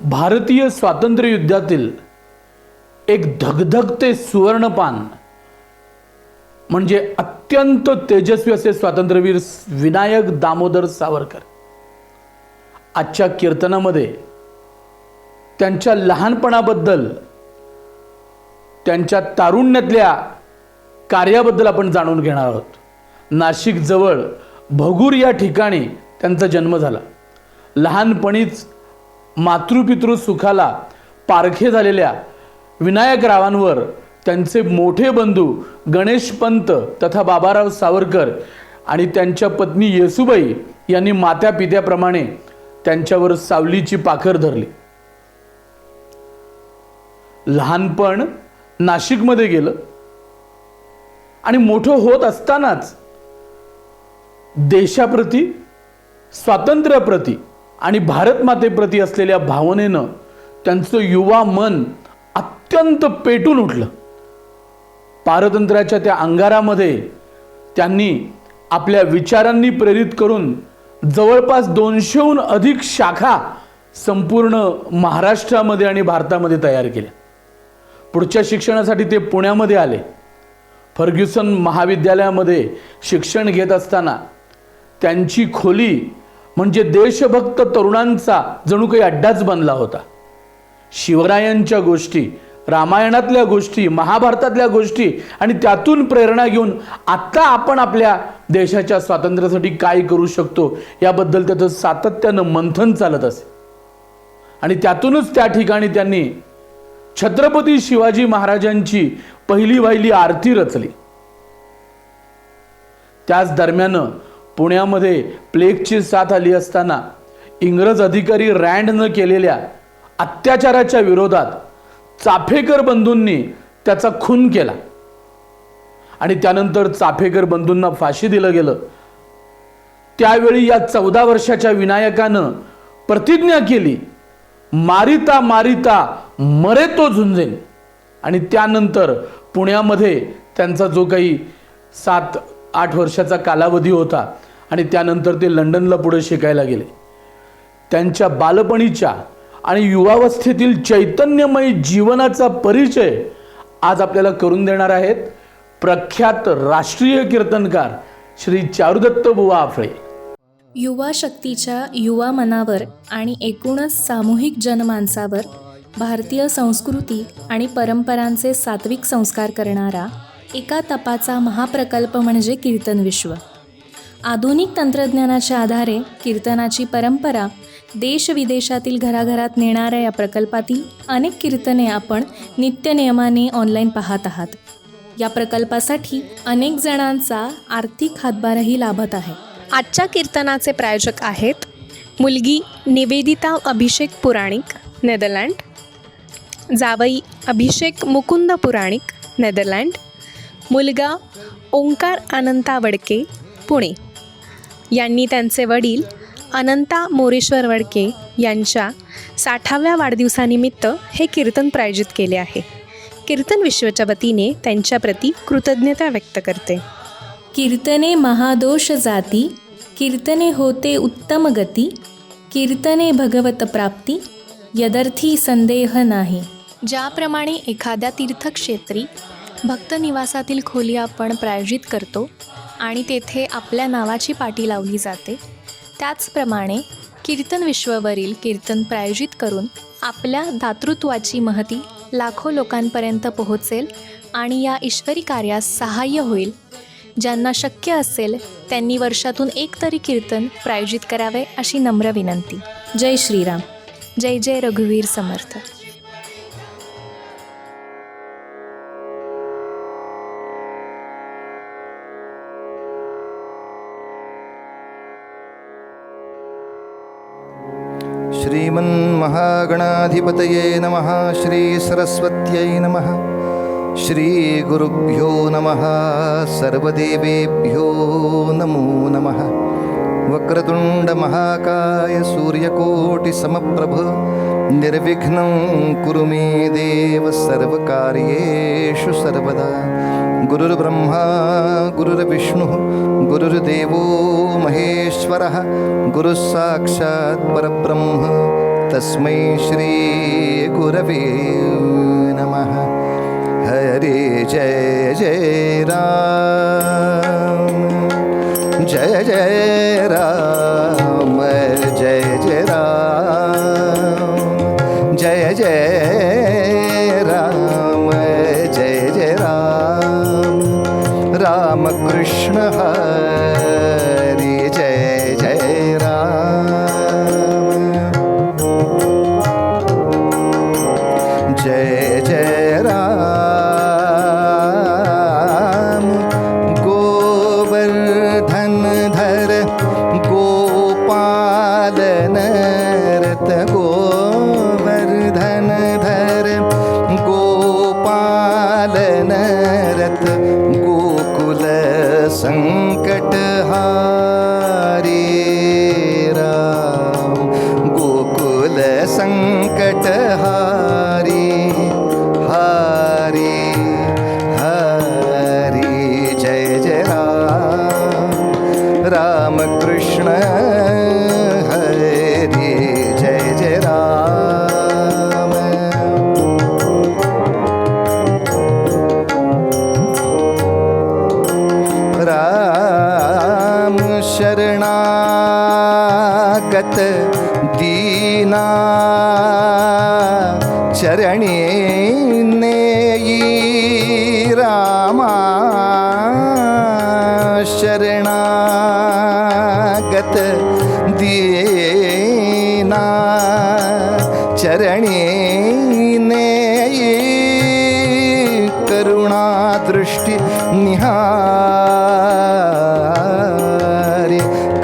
भारतीय स्वातंत्र्य युद्धातील एक धगधगते सुवर्णपान म्हणजे अत्यंत तेजस्वी असे स्वातंत्र्यवीर विनायक दामोदर सावरकर. आजच्या कीर्तनामध्ये त्यांच्या लहानपणाबद्दल, त्यांच्या तारुण्यातल्या कार्याबद्दल आपण जाणून घेणार आहोत. नाशिक जवळ भगूर या ठिकाणी त्यांचा जन्म झाला. लहानपणीच मातृपितृ सुखाला पारखे झालेल्या विनायकरावांवर त्यांचे मोठे बंधू गणेशपंत तथा बाबाराव सावरकर आणि त्यांच्या पत्नी येसुबाई यांनी मात्या पित्याप्रमाणे त्यांच्यावर सावलीची पाखर धरली. लहानपण नाशिकमध्ये गेलं आणि मोठं होत असतानाच देशाप्रती, स्वातंत्र्याप्रती आणि भारत मातेप्रती असलेल्या भावनेनं त्यांचं युवा मन अत्यंत पेटून उठलं. पारतंत्र्याच्या त्या अंगारामध्ये त्यांनी आपल्या विचारांनी प्रेरित करून जवळपास 200हून अधिक शाखा संपूर्ण महाराष्ट्रामध्ये आणि भारतामध्ये तयार केल्या. पुढच्या शिक्षणासाठी ते पुण्यामध्ये आले. फर्ग्युसन महाविद्यालयामध्ये शिक्षण घेत असताना त्यांची खोली म्हणजे देशभक्त तरुणांचा जणू काही अड्डाच बनला होता. शिवरायांच्या गोष्टी, रामायणातल्या गोष्टी, महाभारतातल्या गोष्टी आणि त्यातून प्रेरणा घेऊन आता आपण आपल्या देशाच्या स्वातंत्र्यासाठी काय करू शकतो याबद्दल त्याचं सातत्यानं मंथन चालत असे. आणि त्यातूनच त्या ठिकाणी त्यांनी छत्रपती शिवाजी महाराजांची पहिली वाहिली आरती रचली. त्याच दरम्यान पुण्यामध्ये प्लेगची साथ आली असताना इंग्रज अधिकारी रँडनं केलेल्या अत्याचाराच्या विरोधात चाफेकर बंधूंनी त्याचा खून केला आणि त्यानंतर चाफेकर बंधूंना फाशी दिलं गेलं. त्यावेळी या 14 वर्षाच्या विनायकानं प्रतिज्ञा केली, मारिता मारिता मरे तो झुंजेन. आणि त्यानंतर पुण्यामध्ये त्यांचा जो काही 7-8 वर्षाचा कालावधी होता आणि त्यानंतर ते लंडनला पुढे शिकायला गेले. त्यांच्या बालपणीच्या आणि युवावस्थेतील चैतन्यमय जीवनाचा परिचय आज आपल्याला करून देणार आहेत प्रख्यात राष्ट्रीय कीर्तनकार श्री चारुदत्त बुवा आफळे. युवा शक्तीच्या युवा मनावर आणि एकूणच सामूहिक जनमानसावर भारतीय संस्कृती आणि परंपरांचे सात्विक संस्कार करणारा एका तपाचा महाप्रकल्प म्हणजे कीर्तन विश्व. आधुनिक तंत्रज्ञानाच्या आधारे कीर्तनाची परंपरा देशविदेशातील घराघरात नेणाऱ्या या प्रकल्पातील अनेक कीर्तने आपण नित्यनियमाने ऑनलाईन पाहत आहात. या प्रकल्पासाठी अनेक जणांचा आर्थिक हातभारही लाभत आहे. आजच्या कीर्तनाचे प्रायोजक आहेत मुलगी निवेदिता अभिषेक पुराणिक, नेदरलँड, जावई अभिषेक मुकुंद पुराणिक, नेदरलँड, मुलगा ओंकार अनंता वडके, पुणे. यांनी त्यांचे वडील अनंता मोरेश्वर वडके यांच्या 60व्या वाढदिवसानिमित्त हे कीर्तन प्रायोजित केले आहे. कीर्तन विश्वच्या वतीने त्यांच्याप्रती कृतज्ञता व्यक्त करते. कीर्तने महादोष जाती, कीर्तने होते उत्तम गती, कीर्तने भगवत प्राप्ती, यदर्थी संदेह नाही. ज्याप्रमाणे एखाद्या तीर्थक्षेत्री भक्तनिवासातील खोली आपण प्रायोजित करतो आणि तेथे आपल्या नावाची पाटी लावली जाते, त्याचप्रमाणे कीर्तन विश्ववरील कीर्तन प्रायोजित करून आपल्या दातृत्वाची महती लाखो लोकांपर्यंत पोहोचेल आणि या ईश्वरी कार्यास सहाय्य होईल. ज्यांना शक्य असेल त्यांनी वर्षातून एक तरी कीर्तन प्रायोजित करावे अशी नम्र विनंती. जय श्रीराम. जय जय रघुवीर समर्थ. श्रीमन्महागणाधिपतये नमः. श्री सरस्वत्यै नमः. श्री गुरुभ्यो नमः. सर्वदेवेभ्यो नमो नमः. वक्रतुंड महाकाय सूर्यकोटि समप्रभ निर्विघ्नं कुरु मे देव सर्वकार्येषु सर्वदा. गुरुर्ब्रह्मा गुरुर्विष्णुः गुरुर्देवो महेश्वरः गुरुः साक्षात् परब्रह्म तस्मै श्री गुरवे नमः. हरे जय जय राम जय जय राम जय जय राम जय जय राम जय जय राम राम कृष्ण हरी जय जय राम जय जय राम गोवर्धन धर गोपालन रत गोवर्धन धर गोपालन रत गोकुल संकट हारे राम गोकुल संकट हारे हरे हरे जय जय राम राम कृष्ण हरे जय जय राम राम शरणागत दीना चरणी नेयी रामा शरणागत दीना चरणी नेयी करुणा दृष्टी निहारी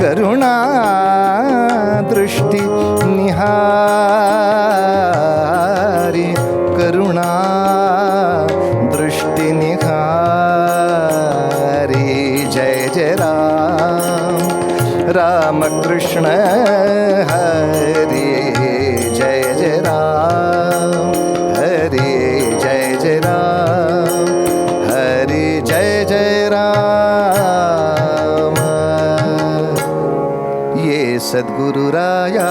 करुणा दृष्टी निहारी करुणा दृष्टी निहारी जय जय राम राम कृष्ण हरे जय जय राम हरे जय जय राम हरे जय जय राम. ये सद्गुरु राया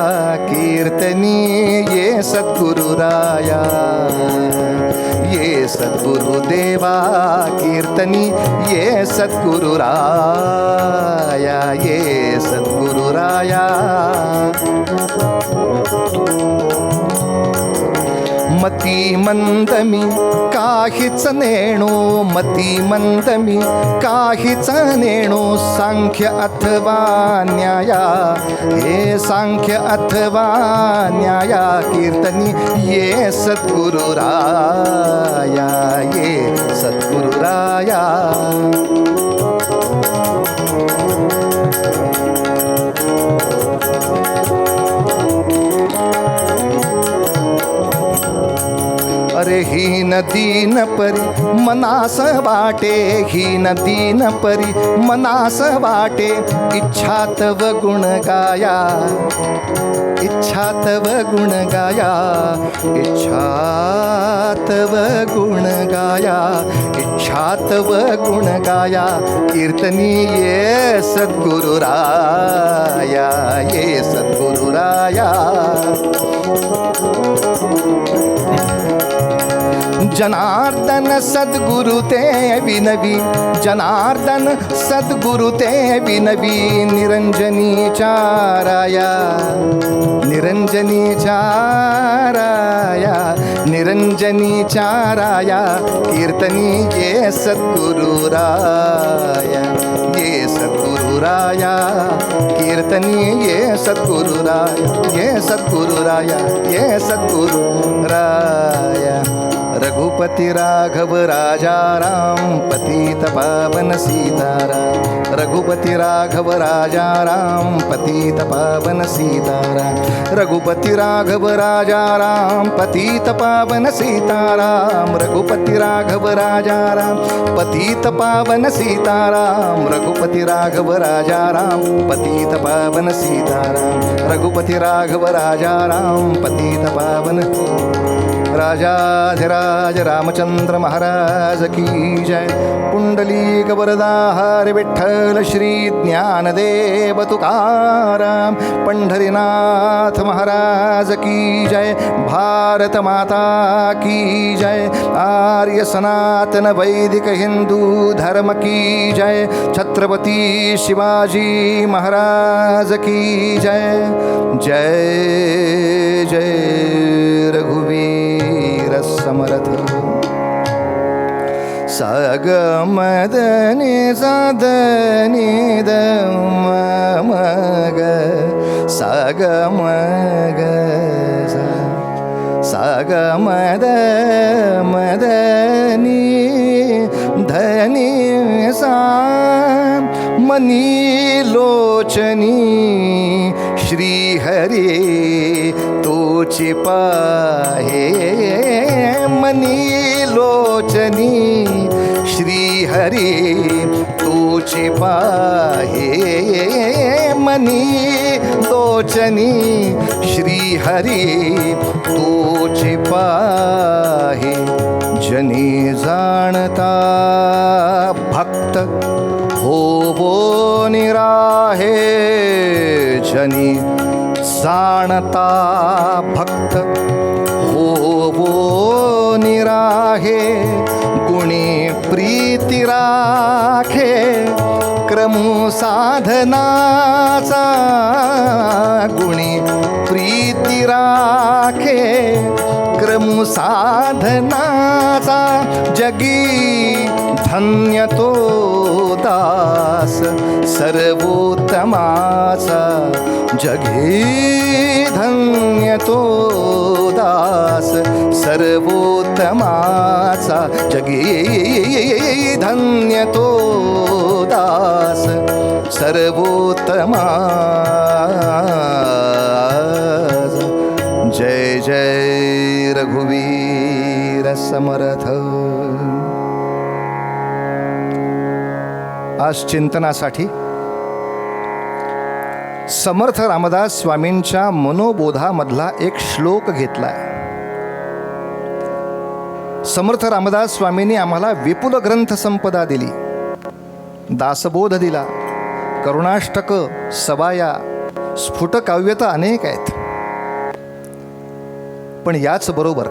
कीर्तनी ये सद्गुरु राया ये सद्गुरु देवा कीर्तनी ये सद्गुरु राया ये सद्गुरु राया मती मंदमी काहीच नेणो मती मंदमी काहीच नेणो सांख्य अथवा न्याया हे सांख्य अथवा न्याया कीर्तनी ये सद्गुरु राया ये सद्गुरु राया अरे ही नदी न परी मनास वाटे ही नदी न परी मनास वाटे इच्छा तव गुण गाया इच्छा तव गुण गाया इच्छा तव गुण गाया इच्छा तव गुण गाया कीर्तनी ये सद्गुरु राया ये सद्गुरु राया जनार्दन सद्गुरु ते विनवी जनार्दन सद्गुरु ते विनवी निरंजनी चाराया निरंजनी चाराया निरंजनी चाराया कीर्तनी ये सद्गुरु राया ये सद्गुरु राया कीर्तनी ये सद्गुरु राया ये सद्गुरु राया ये सद्गुरु राया. रघुपति राघव राजा राम पतित पावन सीताराम रघुपति राघव राजा राम पतित पावन सीताराम रघुपति राघव राजा राम पतित पावन सीताराम रघुपति राघव राजा राम पतित पावन सीताराम रघुपति राघव राजा राम पतित पावन सीताराम रघुपति राघव राजा राम पतित पावन राजाधिराज रामचंद्र महाराज की जय. पुंडलीक वरदाहार विठ्ठल श्री ज्ञानदेव तुकाराम पंढरीनाथ महाराज की जय. भारत माता की जय. आर्य सनातन वैदिक हिंदू धर्म की जय. छत्रपती शिवाजी महाराज की जय. जय जय रघुवीर समर्थ. सगमदने सदने मग सगमग सगमद मदनी धनी सा मनी लोचनी श्रीहरी तोची पाहे. मनी लोचनी श्रीहरी तोची पाहे. मनी लोचनी श्रीहरी तोची पाहे. जनी जाणता भक्त होवो निराहे. जनी जाणता भक्त होवो निराहे. गुणी प्रीती राखे क्रमू साधनाचा. गुणी प्रीती राखे क्रमू साधनाचा. जगी धन्य तो दास सर्वोत्तमाचा. जगी धन्य तो दास सर्वोत्तमाचा. जगी धन्य तो दास सर्वोत्तमाचा. जय जय रघुवीर समर्थ. आज चिंतनासाठी समर्थ रामदास स्वामींच्या मनोबोधामधला एक श्लोक घेतलाय. समर्थ रामदास स्वामींनी आम्हाला विपुल ग्रंथ संपदा दिली, दासबोध दिला, करुणाष्टक, सवाया, स्फुट काव्य तर अनेक आहेत. पण याचबरोबर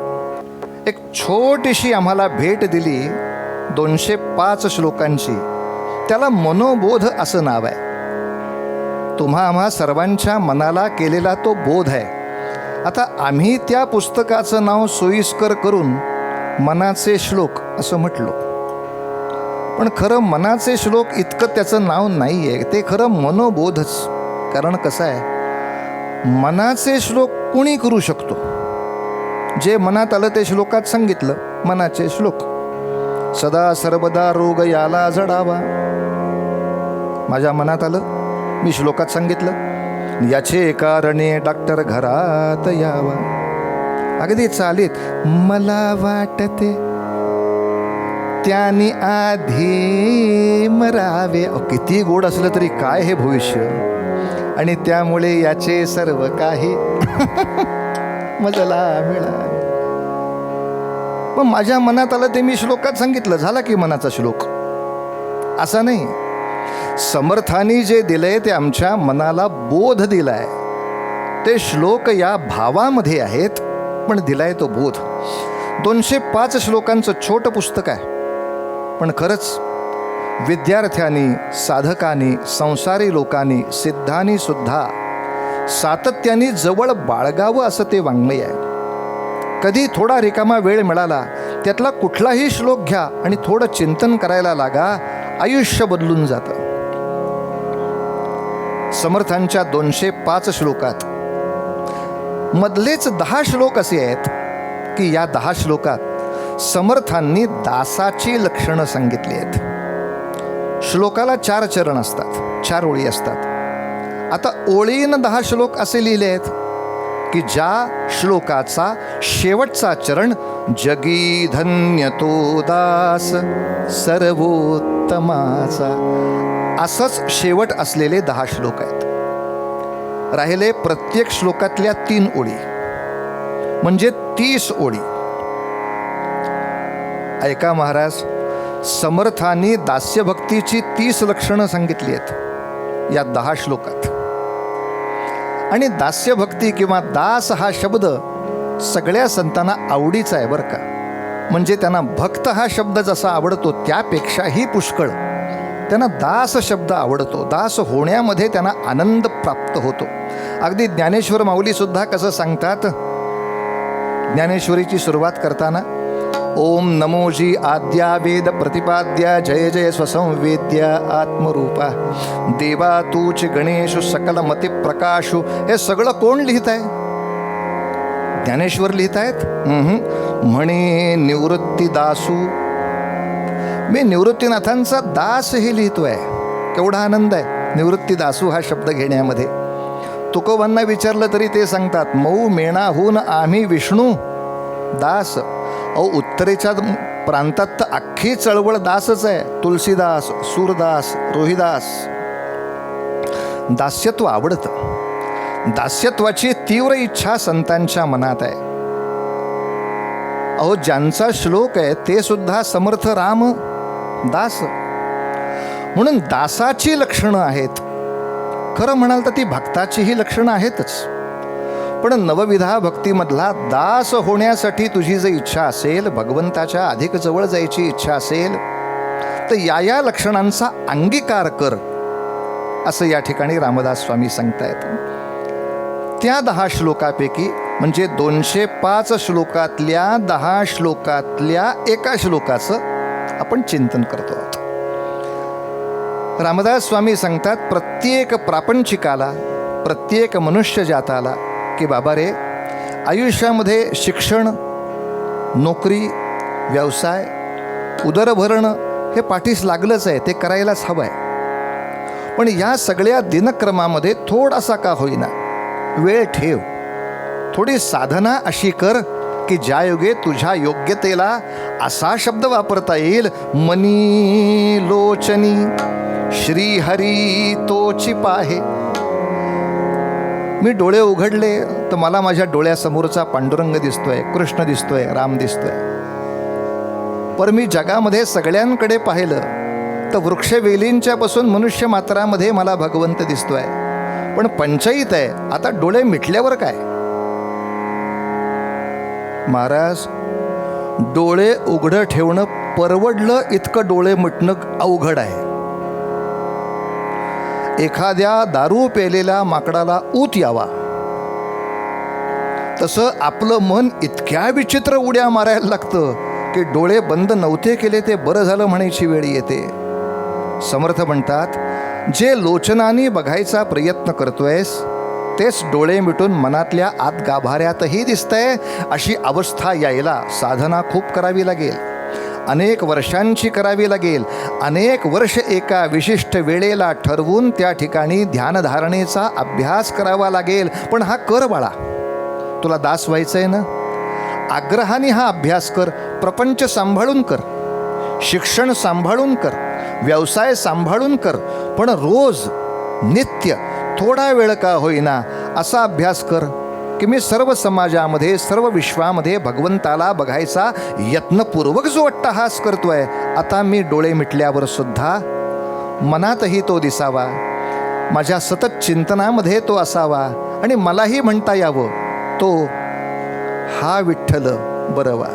एक छोटीशी आम्हाला भेट दिली 205 श्लोकांची. त्याला मनोबोध असं नाव आहे. तुम्हा आम्हा सर्वांच्या मनाला केलेला तो बोध आहे. आता आम्ही त्या पुस्तकाचं नाव सोयीस्कर करून मनाचे श्लोक असं म्हटलो, पण खरं मनाचे श्लोक इतकं त्याचं नाव नाही आहे. ते खरं मनोबोधच. कारण कसं आहे, मनाचे श्लोक कुणी करू शकतो. जे मनात आलं ते श्लोकात सांगितलं. मनाचे श्लोक. सदा सर्वदा रोग याला जडावा. माझ्या मनात आलं, मी श्लोकात सांगितलं. याचे कारणे डॉक्टर घरात यावा. अगदी चालीत. मला वाटते त्याने आधी मरावे. किती गोड असलं तरी काय हे भविष्य. आणि त्यामुळे याचे सर्व काही मजला मिळाले. पण माझ्या मनात आलं ते मी श्लोकात सांगितलं. झाला की मनाचा श्लोक. असा नाही. समर्थांनी जे दिलंय ते आमच्या मनाला बोध दिलाय. ते श्लोक या भावामध्ये आहेत, पण दिलाय तो बोध. 205 श्लोकांचं छोटं पुस्तक आहे, पण खरंच विद्यार्थ्यांनी, साधकांनी, संसारी लोकांनी, सिद्धांनी सुद्धा सातत्याने जवळ बाळगावं असं ते वाङ्मय आहे. कधी थोडा रिकामा वेळ मिळाला, त्यातला कुठलाही श्लोक घ्या आणि थोडं चिंतन करायला लागा. आयुष्य बदलून जातं. समर्थांच्या 205 श्लोकात मधलेच 10 श्लोक असे आहेत की या 10 श्लोकात समर्थांनी दासाची लक्षणं सांगितली आहेत. श्लोकाला 4 चरण असतात, 4 ओळी असतात. आता ओळीनं 10 श्लोक असे लिहिले आहेत की ज्या श्लोकाचा शेवटचा चरण जगी धन्य तो दास सर्वोत्तमाचा, असंच शेवट असलेले 10 श्लोक आहेत. राहिले प्रत्येक श्लोकातल्या 3 ओळी, म्हणजे 30 ओळी. ऐका महाराज, समर्थांनी दास्यभक्तीची 30 लक्षणं सांगितली आहेत या 10 श्लोकात. आणि दास्यभक्ती किंवा दास हा शब्द सगळ्या संतांना आवडीचा आहे बरं का. म्हणजे त्यांना भक्त हा शब्द जसा आवडतो त्यापेक्षाही पुष्कळ त्यांना दास शब्द आवडतो. दास होण्यामध्ये त्यांना आनंद प्राप्त होतो. अगदी ज्ञानेश्वर माऊलीसुद्धा कसं सांगतात, ज्ञानेश्वरीची सुरुवात करताना, ओम नमोजी आद्या वेद प्रतिपाद्या जय जय स्वसंवेद्या आत्मरूपा देवा तूच गणेशु सकल मती प्रकाशु. हे सगळं कोण लिहित आहे? ज्ञानेश्वर लिहित आहेत. म्हणे निवृत्ती दासू, मी निवृत्तीनाथांचा दास हे लिहितोय. केवढा आनंद आहे निवृत्ती दासू हा शब्द घेण्यामध्ये. तुकोबांना विचारलं तरी ते सांगतात, मऊ मेणाहून आम्ही विष्णू दास. अहो, उत्तरेच्या प्रांतात तर अख्खी चळवळ दासच आहे. तुलसीदास, सूरदास, रोहिदास. दास्यत्व आवडतं. दास्यत्वाची तीव्र इच्छा संतांच्या मनात आहे. अहो, ज्यांचा श्लोक आहे ते सुद्धा समर्थ राम दास. म्हणून दासाची लक्षणं आहेत. खरं म्हणाल तर ती भक्ताचीही लक्षणं आहेतच. पण नवविधा भक्तीमधला दास होण्यासाठी तुझी जर इच्छा असेल, भगवंताच्या अधिक जवळ जायची इच्छा असेल, तर या लक्षणांचा अंगीकार कर, असं या ठिकाणी रामदास स्वामी सांगतायत. त्या 10 श्लोकापैकी म्हणजे 205 श्लोकातल्या 10 श्लोकातल्या एका श्लोकाचं आपण चिंतन करतो आहोत. रामदास स्वामी सांगतात, प्रत्येक प्रापंचिकाला, प्रत्येक मनुष्य जाताला की बाबा रे, आयुष्यामध्ये शिक्षण, नोकरी, व्यवसाय, उदरभरणं हे पाठीस लागलंच आहे, ते करायलाच हवं आहे. पण या सगळ्या दिनक्रमामध्ये थोडासा का होईना वेळ ठेव. थोडी साधना अशी कर की ज्या योगे तुझ्या योग्यतेला असा शब्द वापरता येईल, मनी लोचनी श्रीहरी तोची पाहे. मी डोळे उघडले तर मला माझ्या डोळ्यासमोरचा पांडुरंग दिसतोय, कृष्ण दिसतोय, राम दिसतोय. पर मी जगामध्ये सगळ्यांकडे पाहिलं तर वृक्षवेलींच्या पासून मनुष्य मात्रामध्ये मला भगवंत दिसतोय. पण पंचायत आहे, आता डोळे मिटल्यावर काय? महाराज, डोळे उघडं ठेवणं परवडलं इतकं डोळे मिटणं अवघड आहे. एखाद्या दारू पेलेल्या माकडाला ऊत यावा तसं आपलं मन इतक्या विचित्र उड्या मारायला लागतं की डोळे बंद नव्हते केले ते बरं झालं म्हणायची वेळ येते. समर्थ म्हणतात, जे लोचनाने बघायचा प्रयत्न करतोयस तेच डोळे मिटून मनातल्या आत गाभाऱ्यातही दिसतंय. अशी अवस्था यायला साधना खूप करावी लागेल, अनेक वर्षांची करावी लागेल. अनेक वर्ष एका विशिष्ट वेळेला ठरवून त्या ठिकाणी ध्यानधारणेचा अभ्यास करावा लागेल. पण हा कर बाळा, तुला दास व्हायचं आहे ना, आग्रहाने हा अभ्यास कर. प्रपंच सांभाळून कर, शिक्षण सांभाळून कर, व्यवसाय सांभाळून कर, पण रोज नित्य थोडा वेळ का होईना असा अभ्यास कर की मी सर्व समाजामध्ये, सर्व विश्वामध्ये भगवंताला बघायचा यत्नपूर्वक जो अट्टहास करतोय, आता मी डोळे मिटल्यावर सुद्धा मनातही तो दिसावा, माझ्या सतत चिंतनामध्ये तो असावा आणि मलाही म्हणता यावं, तो हा विठ्ठल बरवा.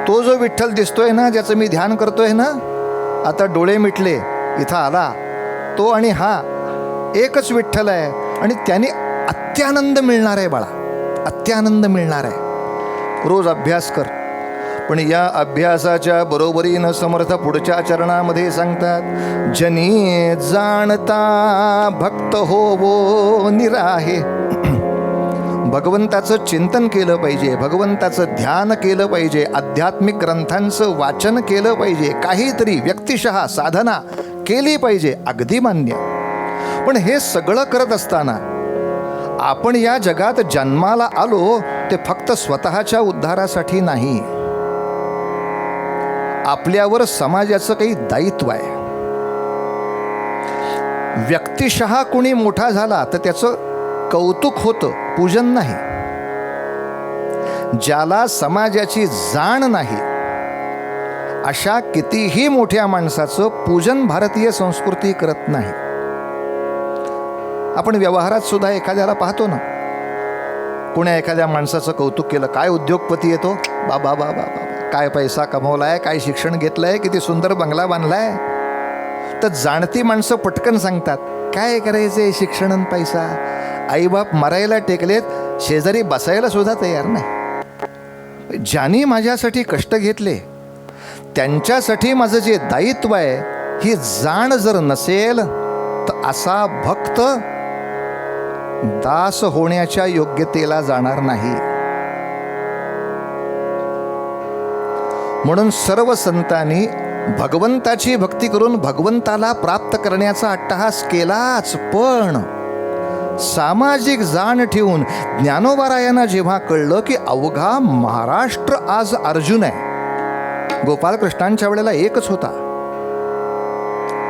तो जो विठ्ठल दिसतोय ना, ज्याचं मी ध्यान करतोय ना, आता डोळे मिटले, इथं आला, तो आणि हा एकच विठ्ठल आहे. आणि त्याने अत्यानंद मिळणार आहे बाळा, अत्यानंद मिळणार आहे. रोज अभ्यास कर. पण या अभ्यासाच्या बरोबरीनं समर्थ पुढच्या चरणामध्ये सांगतात, जनी जाणता भक्त होवो निराहे. भगवंताचं चिंतन केलं पाहिजे, भगवंताचं ध्यान केलं पाहिजे, आध्यात्मिक ग्रंथांचं वाचन केलं पाहिजे, काहीतरी व्यक्तिशः साधना केली पाहिजे, अगदी मान्य. पण हे सगळं करत असताना आपण या जगात जन्माला आलो ते फक्त स्वतःच्या उद्धारासाठी नाही. आपल्यावर समाजाचं काही दायित्व आहे. व्यक्तिशः कोणी मोठा झाला तर त्याचं कौतुक होतं, पूजन नाही. ज्याला समाजाची जाण नाही अशा कितीही मोठ्या माणसाचं पूजन भारतीय संस्कृती करत नाही. आपण व्यवहारात सुद्धा एखाद्याला पाहतो ना, कोण्या एखाद्या माणसाचं कौतुक केलं, काय उद्योगपती येतो, बाबा बाबा बाबा, काय पैसा कमवलाय, काय शिक्षण घेतलंय, किती सुंदर बंगला बांधलाय. तर जाणती माणसं पटकन सांगतात, काय करायचंय शिक्षण आणि पैसा, आईबाप मरायला टेकलेत, शेजारी बसायला सुद्धा तयार नाही. ज्यांनी माझ्यासाठी कष्ट घेतले त्यांच्यासाठी माझं जे दायित्व आहे ही जाण जर नसेल तर असा भक्त दास होण्याच्या योग्यतेला जाणार नाही. म्हणून सर्व संतांनी भगवंताची भक्ती करून भगवंताला प्राप्त करण्याचा अट्टहास केलाच, पण सामाजिक जाण ठेवून ज्ञानोबारायांना जेव्हा कळलं की अवघा महाराष्ट्र आज अर्जुन आहे, गोपालकृष्णांच्या वेळेला एकच होता,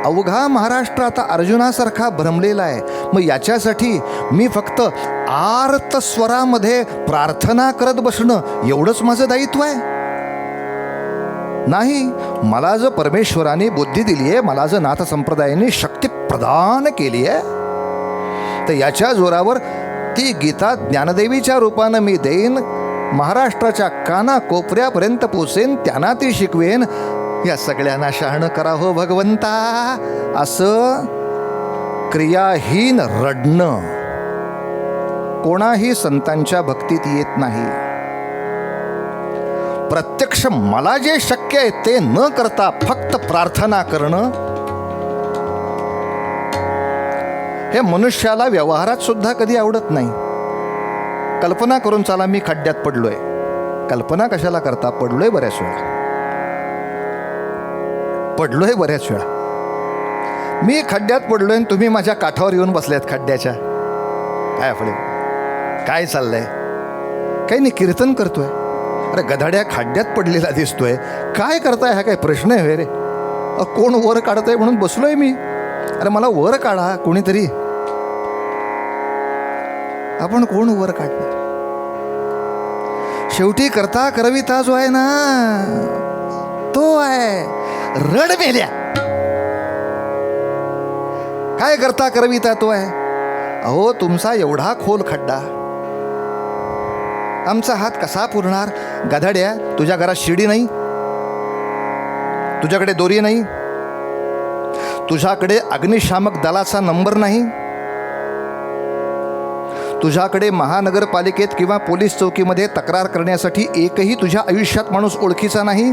अवघा महाराष्ट्र आता अर्जुनासारखा भ्रमलेला आहे, मग याच्यासाठी मी फक्त आर्त स्वरामध्ये प्रार्थना करत बसणं एवढंच माझं दायित्व आहे? नाही, मला जर परमेश्वराने बुद्धी दिली आहे, मला जर नाथ संप्रदायाने शक्ती प्रदान केली आहे, तर याच्या जोरावर ती गीता ज्ञानदेवीच्या रूपानं मी देईन, महाराष्ट्राच्या काना कोपऱ्यापर्यंत पोचेन, त्यांना ती शिकवेन. या सगळ्यांना शहाणं करा हो भगवंता. असं क्रियाहीन रडणं कोणाही संतांच्या भक्तीत येत नाही. प्रत्यक्ष मला जे शक्य आहे ते न करता फक्त प्रार्थना करणं, हे मनुष्याला व्यवहारात सुद्धा कधी आवडत नाही. कल्पना करून चला, मी खड्ड्यात पडलोय, कल्पना कशाला करता, पडलोय बऱ्याच वेळा, मी खड्ड्यात पडलोय आणि तुम्ही माझ्या काठावर येऊन बसल्यात खड्ड्याच्या. काय आपले काय चाललंय? काही नाही, कीर्तन करतोय. अरे गधाड्या, खड्ड्यात पडलेला दिसतोय, काय करताय? हा काय प्रश्न आहे रे? कोण वर काढतंय म्हणून बसलोय मी. अरे मला वर काढा कोणीतरी. आपण कोण वर काढणार? शेवटी करता करविता जो आहे ना, तो आहे रड मेल्या. काय करता करविता तो आहे? अहो, तुमचा एवढा खोल खड्डा, आमचा हात कसा पुरणार? गधाड्या, तुझ्या घरात शिडी नाही, तुझ्याकडे दोरी नाही, तुझ्याकडे अग्निशामक दलाचा नंबर नाही, तुझ्याकडे महानगरपालिकेत किंवा पोलीस चौकीमध्ये तक्रार करण्यासाठी एकही तुझ्या आयुष्यात माणूस ओळखीचा नाही.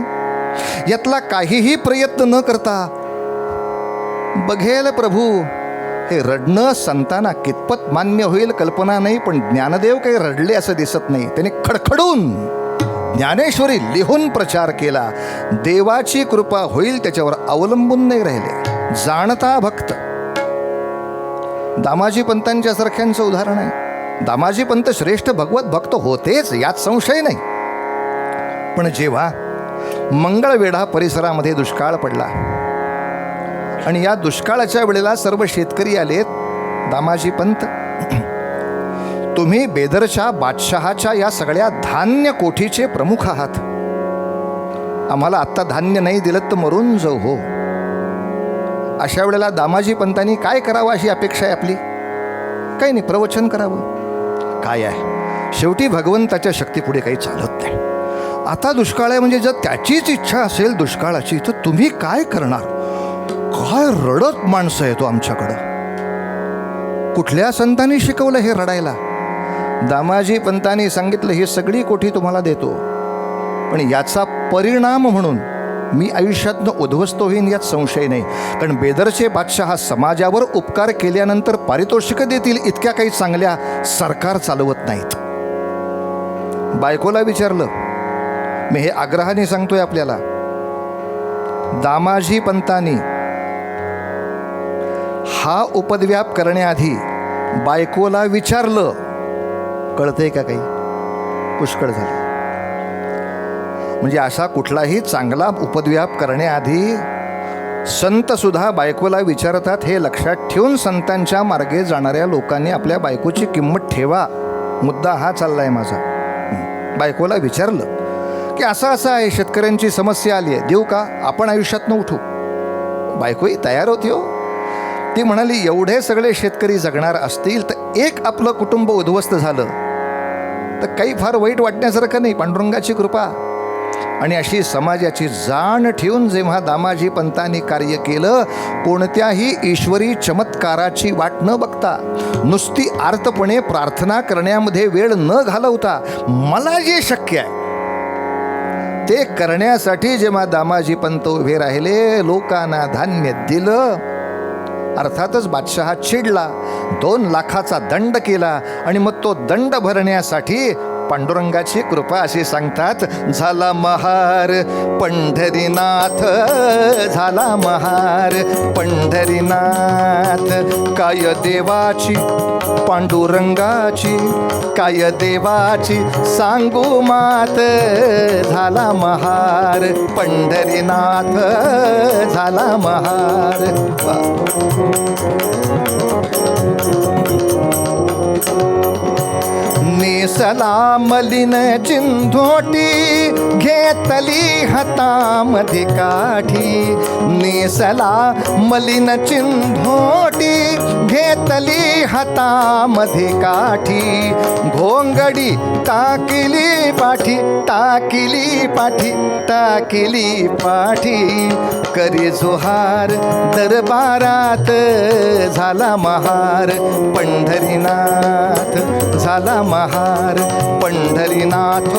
यातला काहीही प्रयत्न न करता बघेल प्रभू, हे रडणं संतांना कितपत मान्य होईल कल्पना नाही, पण ज्ञानदेव काही रडले असं दिसत नाही. त्याने खडखडून ज्ञानेश्वरी लिहून प्रचार केला. देवाची कृपा होईल त्याच्यावर अवलंबून नाही राहिले. जाणता भक्त दामाजी पंतांच्या सारख्यांचं उदाहरण आहे. दामाजी पंत श्रेष्ठ भगवत भक्त होतेच, यात संशय नाही. पण जेव्हा मंगळवेढा परिसरामध्ये दुष्काळ पडला आणि या दुष्काळाच्या वेळेला सर्व शेतकरी आलेत, दामाजी पंत, तुम्ही बेदरच्या बादशहाच्या या सगळ्या धान्य कोठीचे प्रमुख आहात, आम्हाला आत्ता धान्य नाही दिलं तर मरून जाऊ हो. अशा वेळेला दामाजी पंतांनी काय करावं अशी अपेक्षा आहे आपली? काही नाही, प्रवचन करावं. काय आहे, शेवटी भगवंताच्या शक्तीपुढे काही चालत नाही. आता दुष्काळ आहे म्हणजे जर त्याचीच इच्छा असेल दुष्काळाची, तर तुम्ही काय करणार? काय रडत माणसं येतो आमच्याकडं. कुठल्या संतांनी शिकवलं हे रडायला? दामाजी पंतांनी सांगितलं, ही सगळी कोठी तुम्हाला देतो, पण याचा परिणाम म्हणून मी आयुष्यातनं उद्ध्वस्त होईन यात संशय नाही. कारण बेदरचे बादशाह समाजावर उपकार केल्यानंतर पारितोषिकं देतील इतक्या काही चांगल्या सरकार चालवत नाहीत. बायकोला विचारलं, मी हे आग्रहाने सांगतोय आपल्याला, दामाजी पंतांनी हा उपद्व्याप करण्याआधी बायकोला विचारलं, कळतंय का काही? पुष्कळ झालं. म्हणजे असा कुठलाही चांगला उपद्व्याप करण्याआधी संतसुद्धा बायकोला विचारतात. हे लक्षात ठेवून संतांच्या मार्गे जाणाऱ्या लोकांनी आपल्या बायकोची किंमत ठेवा. मुद्दा हा चाललाय माझा. बायकोला विचारलं की असं आहे, शेतकऱ्यांची समस्या आली आहे, देऊ का, आपण आयुष्यातनं उठू. बायकोही तयार होती हो. ती म्हणाली, एवढे सगळे शेतकरी जगणार असतील तर एक आपलं कुटुंब उद्ध्वस्त झालं तर काही फार वाईट वाटण्यासारखं नाही, पांडुरंगाची कृपा. आणि अशी समाजाची जाण ठेवून जेव्हा दामाजी पंतांनी कार्य केलं, कोणत्याही ईश्वरी चमत्काराची वाट न बघता, नुसती आर्तपणे प्रार्थना करण्यामध्ये वेळ न घालवता, मला जे शक्य आहे ते करण्यासाठी जेव्हा दामाजी पंत उभे राहिले, लोकांना धान्य दिलं. अर्थातच बादशहा चिडला, 2 लाखाचा दंड केला. आणि मग तो दंड भरण्यासाठी पांडुरंगाची कृपा अशी सांगतात, झाला महार पंढरीनाथ, झाला महार पंढरीनाथ. काय देवाची पांडुरंगाची, काय देवाची सांगू मात, झाला महार पंढरीनाथ, झाला महार. नेसला मलिन चिंधोटी, घेतली हातामध्ये काठी. नेसला मलिन चिंधोटी, घेतली हातामध्ये काठी. घोंगडी टाकिली पाठी, टाकिली पाठी, टाकिली पाठी. करी जोहार दरबारात, झाला महार पंढरीनाथ, झाला महार पंढरीनाथ,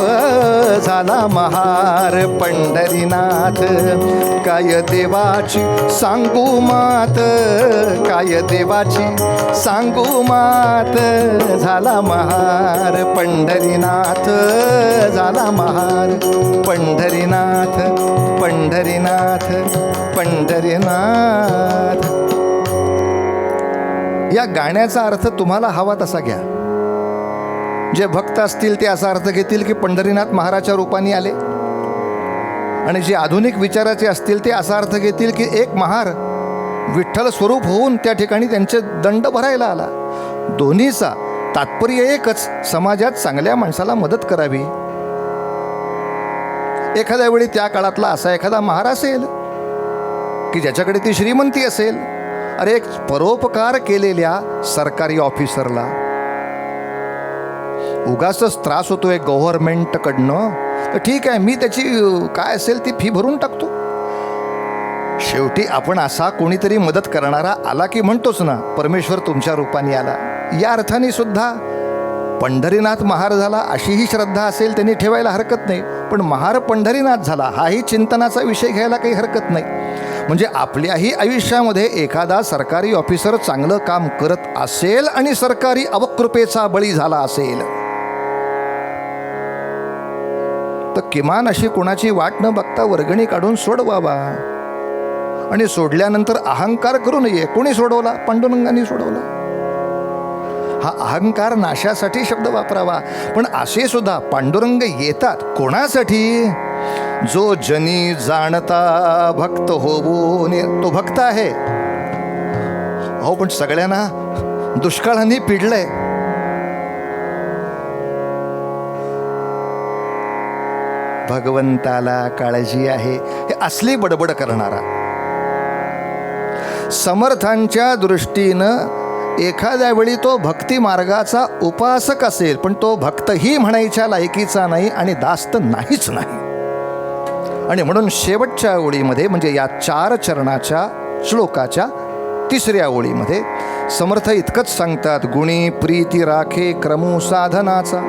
झाला महार पंढरीनाथ. काय देवाची सांगू मात, काय देवाची सांगू मात, झाला महार पंढरीनाथ, झाला महार पंढरीनाथ, पंढरीनाथ, पंढरीनाथ. या गाण्याचा अर्थ तुम्हाला हवा तसा घ्या. जे भक्त असतील ते असा अर्थ घेतील की पंढरीनाथ महाराजच्या रूपाने आले, आणि जे आधुनिक विचाराचे असतील ते असा अर्थ घेतील की एक महार विठ्ठल स्वरूप होऊन त्या ठिकाणी त्यांचे दंड भरायला आला. दोन्हीचा तात्पर्य एकच, समाजात चांगल्या माणसाला मदत करावी. एखाद्या वेळी त्या काळातला असा एखादा महार असेल की ज्याच्याकडे ती श्रीमंती असेल. अरे, एक परोपकार केलेल्या सरकारी ऑफिसरला उगाचच त्रास होतोय गव्हर्नमेंटकडनं, तर ठीक आहे, मी त्याची काय असेल ती फी भरून टाकतो. शेवटी आपण असा कोणीतरी मदत करणारा आला की म्हणतोच ना, परमेश्वर तुमच्या रूपाने आला. या अर्थाने सुद्धा पंढरीनाथ महार झाला अशीही श्रद्धा असेल त्यांनी ठेवायला हरकत नाही. पण महार पंढरीनाथ झाला हाही चिंतनाचा विषय घ्यायला काही हरकत नाही. म्हणजे आपल्याही आयुष्यामध्ये एखादा सरकारी ऑफिसर चांगलं काम करत असेल आणि सरकारी अवकृपेचा बळी झाला असेल तर किमान अशी कोणाची वाट न बघता वर्गणी काढून सोडवावा. आणि सोडल्यानंतर अहंकार करू नये. कोणी सोडवला? पांडुरंगाने सोडवला. हा अहंकार नाशासाठी शब्द वापरावा. पण असे सुद्धा पांडुरंग येतात कोणासाठी? जो जनी जाणता भक्त होऊन, तो भक्त आहे. हो, पण सगळ्यांना दुष्काळाने पिडलंय. भगवंताला काळजी आहे हे असली बडबड करणारा. समर्थांच्या दृष्टीनं एखाद्या वेळी तो भक्ती मार्गाचा उपासक असेल, पण तो भक्तही म्हणायच्या लायकीचा नाही आणि दास्त नाहीच नाही. आणि म्हणून शेवटच्या ओळीमध्ये, म्हणजे या 4 चरणाच्या श्लोकाच्या 3ऱ्या ओळीमध्ये समर्थ इतकंच सांगतात, गुणी प्रीती राखे क्रमू साधनाचा.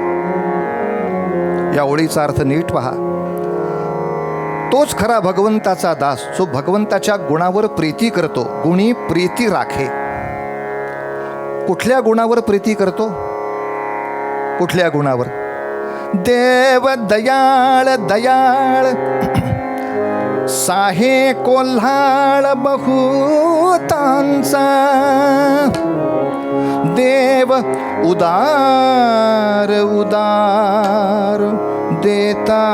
या ओळीचा अर्थ नीट पहा. तोच खरा भगवंताचा दास, जो भगवंताच्या गुणावर प्रीती करतो. गुणी प्रीती राखे. कुठल्या गुणावर प्रीती करतो? कुठल्या गुणावर? देव दयाळ दयाळ, साहे कोल्हाळ बहुतांचा. देव उदार उदार, देता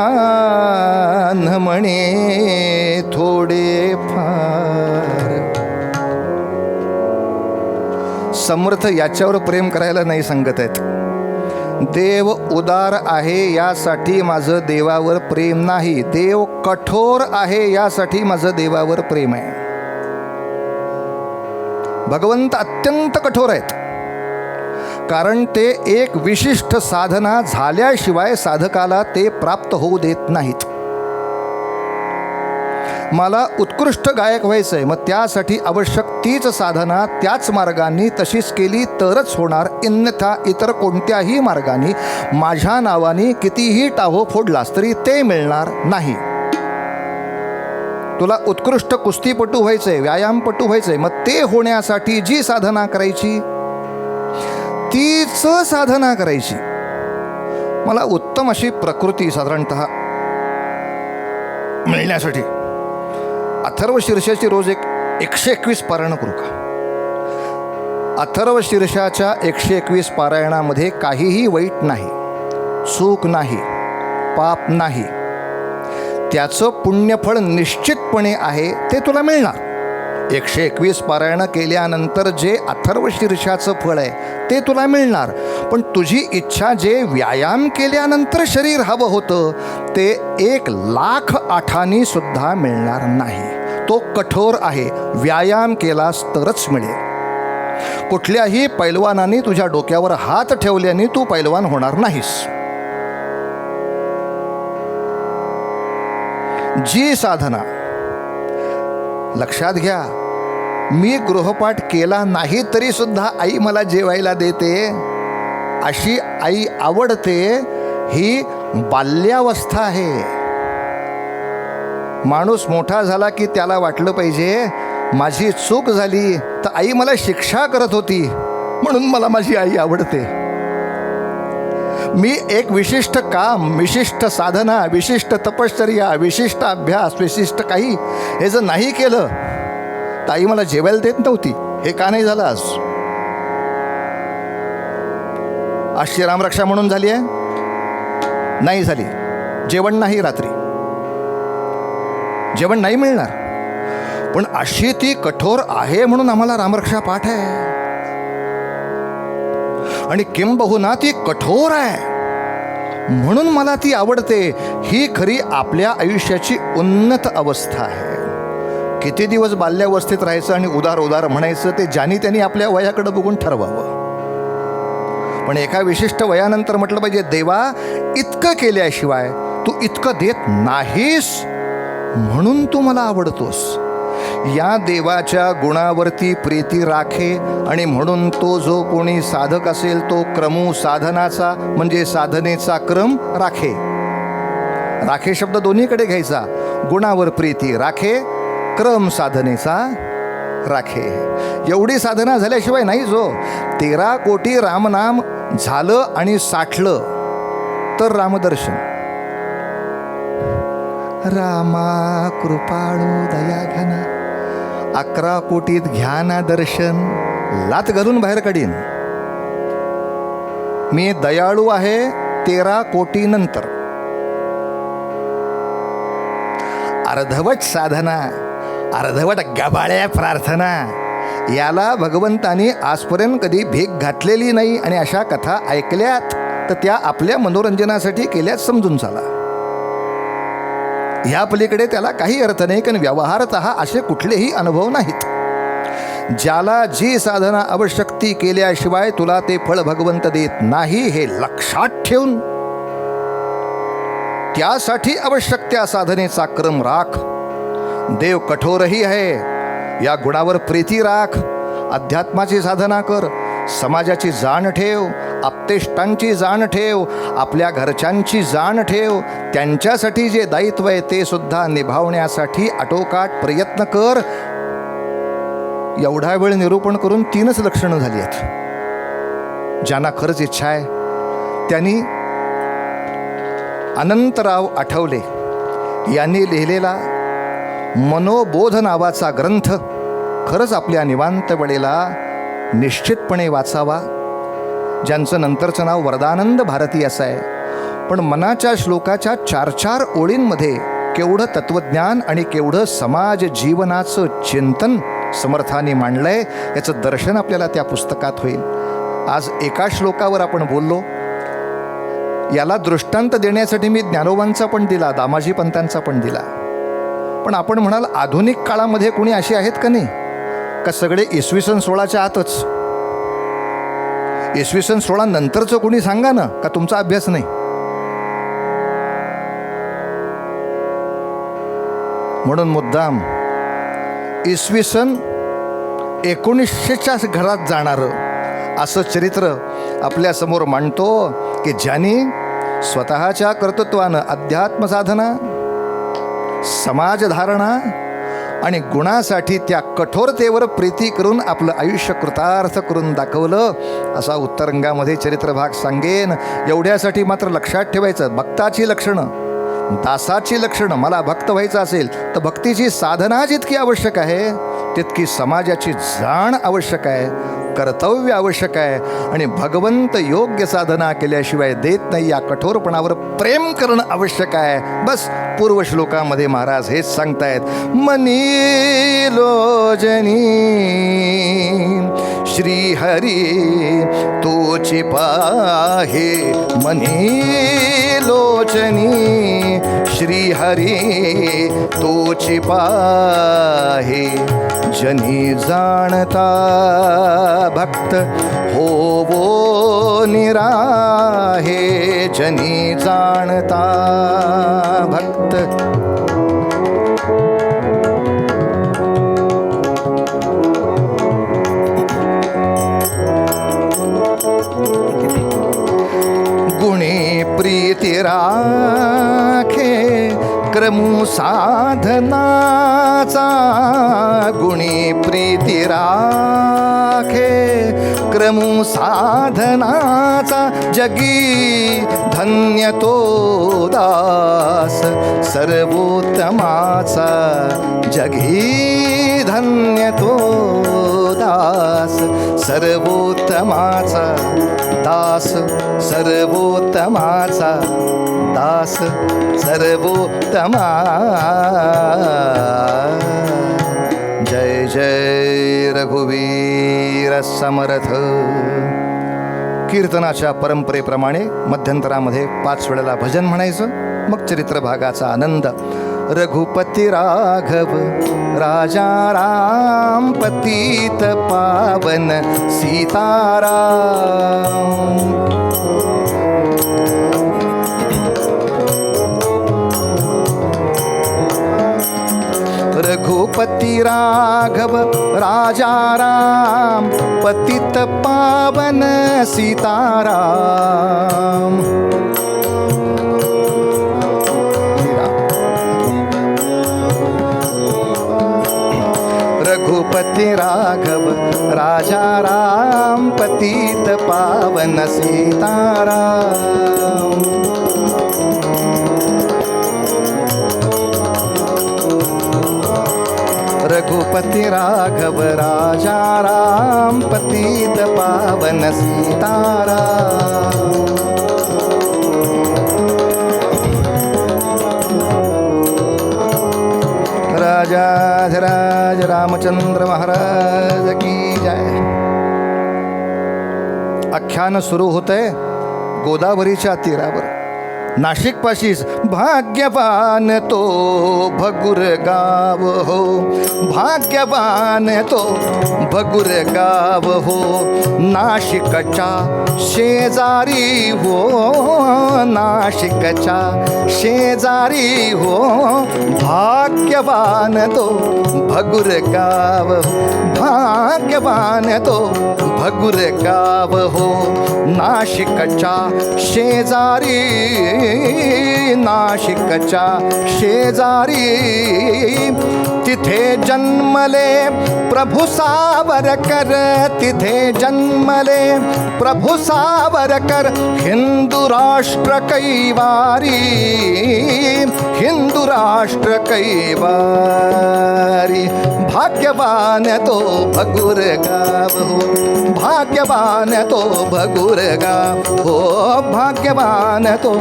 न म्हणे थोडे फार. समर्थ याच्यावर प्रेम करायला नाही सांगत आहेत. देव उदार आहे यासाठी माझं देवावर प्रेम नाही, देव कठोर आहे यासाठी माझं देवावर प्रेम आहे. भगवंत अत्यंत कठोर आहेत, कारण ते एक विशिष्ट साधना झाल्याशिवाय साधकाला ते प्राप्त होऊ देत नाहीत. मला उत्कृष्ट गायक व्हायचं आहे, मग त्यासाठी आवश्यक तीच साधना त्याच मार्गाने तशीच केली तरच होणार, अन्यथा इतर कोणत्याही मार्गाने माझ्या नावाने कितीही टाहो फोडलास तरी ते मिळणार नाही. तुला उत्कृष्ट कुस्तीपटू व्हायचं आहे, व्यायामपटू व्हायचं आहे, मग ते होण्यासाठी जी साधना करायची तीच साधना करायची. मला उत्तम अशी प्रकृती साधारणतः मिळण्यासाठी अथर्व शीर्षाची रोज 121 पारायण करू का? अथर्व शीर्षाच्या 121 पारायणामध्ये काहीही वाईट नाही, चूक नाही, पाप नाही. त्याचं पुण्यफळ निश्चितपणे आहे, ते तुला मिळणार. 121 पारायण केल्यानंतर जे अथर्व शीर्षाचं फळ आहे ते तुला मिळणार. पण तुझी इच्छा जे व्यायाम केल्यानंतर शरीर हवं होतं ते 1,00,008 सुद्धा मिळणार नाही. तो कठोर आहे, व्यायाम केलास तरच मिळेल. कुठल्याही पैलवानाने तुझ्या डोक्यावर हात ठेवल्याने तू पैलवान होणार नाहीस. जी साधना, लक्षात घ्या, मी गृहपाठ केला नाही तरी सुद्धा आई मला जेवायला देते, अशी आई आवडते, ही बाल्यावस्था आहे. माणूस मोठा झाला की त्याला वाटलं पाहिजे माझी चूक झाली तर आई मला शिक्षा करत होती म्हणून मला माझी आई आवडते. मी एक विशिष्ट काम, विशिष्ट साधना, विशिष्ट तपश्चर्या, विशिष्ट अभ्यास, विशिष्ट काही हे जर नाही केलं तर आई मला जेवायला देत नव्हती. हे का नाही झालं आज? आज श्रीरामरक्षा म्हणून झाली आहे? नाही झाली. जेवण नाही, रात्री जेवण नाही मिळणार. पण अशी ती कठोर आहे म्हणून आम्हाला रामरक्षा पाठ आहे. आणि किंबहुना ती कठोर आहे म्हणून मला ती आवडते. ही खरी आपल्या आयुष्याची उन्नत अवस्था आहे. किती दिवस बाल्यावस्थेत राहायचं आणि उदार उदार म्हणायचं ते ज्यांनी त्यांनी आपल्या वयाकडे बघून ठरवावं. पण एका विशिष्ट वयानंतर म्हटलं पाहिजे देवा इतकं केल्याशिवाय तू इतकं देत नाहीस म्हणून तू मला आवडतोस. या देवाच्या गुणावरती प्रीती राखे आणि म्हणून तो जो कोणी साधक असेल तो क्रमू साधनाचा म्हणजे साधनेचा क्रम राखे. राखे शब्द दोन्हीकडे घ्यायचा. गुणावर प्रीती राखे, क्रम साधनेचा राखे. एवढी साधना झाल्याशिवाय नाही. जो 13 कोटी रामनाम झालं आणि साठलं तर रामदर्शन. रामा कृपाळू दया घ्याना, 11 कोटीत घ्याना दर्शन, लात घालून बाहेर काढीन. मी दयाळू आहे 13 कोटी नंतर. अर्धवट साधना, अर्धवट गबाळ्या प्रार्थना याला भगवंतानी आजपर्यंत कधी भीक घातलेली नाही. आणि अशा कथा ऐकल्यात तर त्या आपल्या मनोरंजनासाठी केल्यात समजून चाला. ह्या पलीकडे त्याला काही अर्थ नाही, कारण व्यवहारतः असे कुठलेही अनुभव नाहीत. ज्याला जी साधना आवश्यक ती केल्याशिवाय तुला ते फळ भगवंत देत नाही हे लक्षात ठेवून त्यासाठी आवश्यक त्या साधनेचा क्रम राख. देव कठोरही आहे, या गुणावर प्रीती राख. अध्यात्माची साधना कर, समाजाची जाण ठेव, आप्तेष्टांची जाण ठेव, आपल्या घरच्यांची जाण ठेव. त्यांच्यासाठी जे दायित्व आहे ते सुद्धा निभावण्यासाठी आटोकाट प्रयत्न कर. एवढा वेळ निरूपण करून 3च लक्षणं झाली आहेत. ज्यांना खरंच इच्छा आहे त्यांनी अनंतराव आठवले यांनी लिहिलेला मनोबोध नावाचा ग्रंथ खरंच आपल्या निवांत वेळेला निश्चितपणे वाचावा. ज्यांचं नंतरचं नाव वरदानंद भारती असं आहे. पण मनाच्या श्लोकाच्या 4-4 ओळींमध्ये केवढं तत्त्वज्ञान आणि केवढं समाज जीवनाचं चिंतन समर्थाने मांडलंय याचं दर्शन आपल्याला त्या पुस्तकात होईल. आज एका श्लोकावर आपण बोललो, याला दृष्टांत देण्यासाठी मी ज्ञानोबांचा पण दिला, दामाजी पंतांचा पण दिला. पण आपण म्हणाल आधुनिक काळामध्ये कोणी असे आहेत का नाही, का सगळे इसवी सन 16च्या आतच? इसवी सन 16 नंतरचं कोणी सांगा ना, का तुमचा अभ्यास नाही? म्हणून मुद्दाम इसवी सन 1900च्या घरात जाणारं असं चरित्र आपल्यासमोर मांडतो, की ज्यांनी स्वतःच्या कर्तृत्वानं अध्यात्मसाधना, समाजधारणा आणि गुणासाठी त्या कठोरतेवर प्रीती करून आपलं आयुष्य कृतार्थ करून दाखवलं. असा उत्तरंगामध्ये चरित्रभाग सांगेन. एवढ्यासाठी मात्र लक्षात ठेवायचं, भक्ताची लक्षणं, दासाची लक्षणं. मला भक्त व्हायचं असेल तर भक्तीची साधना जितकी आवश्यक आहे तितकी समाजाची जाण आवश्यक आहे, कर्तव्य आवश्यक आहे. आणि भगवंत योग्य साधना केल्याशिवाय देत नाही या कठोरपणावर प्रेम करणं आवश्यक आहे. बस पूर्व श्लोकामध्ये महाराज हेच सांगतायत. मनी लोजनी श्रीहरी तोची पाहे, मनी लोचनी श्रीहरी तोची पाहे. जनी जाणता भक्त होवो निराहे, जनी जाणता भक्त. गुणी प्रीती राखे क्रमू साधनाचा, गुणी प्रीती राखे क्रमू साधनाचा. जगी धन्य तो दास सर्वोत्तमाचा, जगी धन्य तो दास सर्वोत्तमाचा. दास सर्वोत्तमाचा, दास सर्वोत्तमा. जय जय रघुवीर समर्थ. कीर्तनाच्या परंपरेप्रमाणे मध्यंतरामध्ये 5 वेळेला भजन म्हणायचं, मग चरित्रभागाचा आनंद. रघुपती राघव राजा राम पतित पावन सीताराम. रघुपती राघव राजा राम पतित पावन सीताराम. रघुपति राघव राजा राम पतित पावन सीताराम. रघुपति राघव राजा राम पतित पावन सीताराम. राजाधिराज रामचंद्र महाराज की जय. आख्यान सुरू होतंय गोदावरीच्या तीरावर, नाशिकपाशीच. भाग्यवान तो भगुर गाव हो, भाग्यवान तो भगुर गाव हो. नाशिकच्या शेजारी हो, नाशिकच्या शेजारी हो. भाग्यवान तो भगुर गाव हो, भाग्यवान तो भगुर गाव हो. नाशिकच्या शेजारी, नाशिकच्या शेजारी. तिथे जन्मले प्रभू सावरकर, तिथे जन्मले प्रभू सावरकर. हिंदू राष्ट्र कैवारी, हिंदू राष्ट्र कैवारी. भाग्यवान तो भगुर गाव हो, भाग्यवान तो भगुर गाव हो. भाग्यवान तो,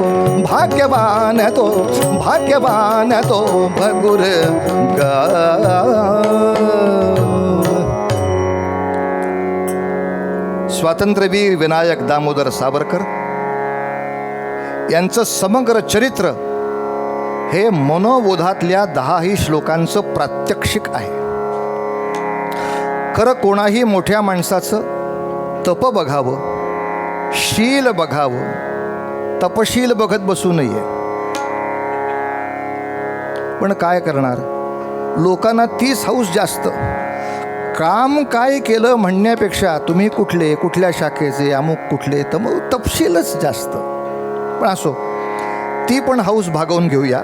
भाग्यवान तो, भाग्यवान तो भगुर गाव. स्वातंत्र्यवीर विनायक दामोदर सावरकर यांचं समग्र चरित्र हे मनोबोधातल्या 10 श्लोकांचं प्रात्यक्षिक आहे. खरं कोणाही मोठ्या माणसाचं तप बघावं, शील बघावं, तपशील बघत बसू नये. पण काय करणार, लोकांना तीच हौस जास्त. काम काय केलं म्हणण्यापेक्षा तुम्ही कुठल्या शाखेचे, अमुक कुठले, तर मग तपशीलच जास्त. पण असो, ती पण हौस भागवून घेऊया.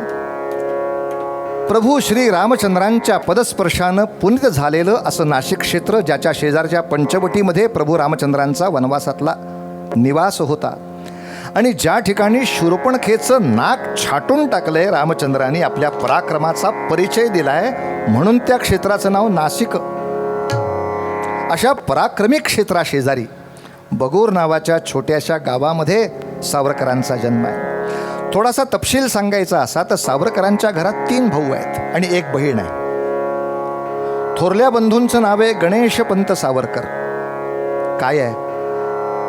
प्रभू श्री रामचंद्रांच्या पदस्पर्शानं पुनित झालेलं असं नाशिक क्षेत्र, ज्याच्या शेजारच्या पंचवटीमध्ये प्रभू रामचंद्रांचा वनवासातला निवास होता आणि ज्या ठिकाणी शूर्पणखेचं नाक छाटून टाकलंय रामचंद्रांनी, आपल्या पराक्रमाचा परिचय दिलाय, म्हणून त्या क्षेत्राचं नाव नाशिक. अशा पराक्रमी क्षेत्राशेजारी बगूर नावाच्या छोट्याशा गावामध्ये सावरकरांचा जन्म आहे. थोडासा तपशील सांगायचा असा तर सावरकरांच्या घरात 3 भाऊ आहेत आणि 1 बहीण आहे. थोरल्या बंधूंचं नाव आहे गणेशपंत सावरकर. काय आहे,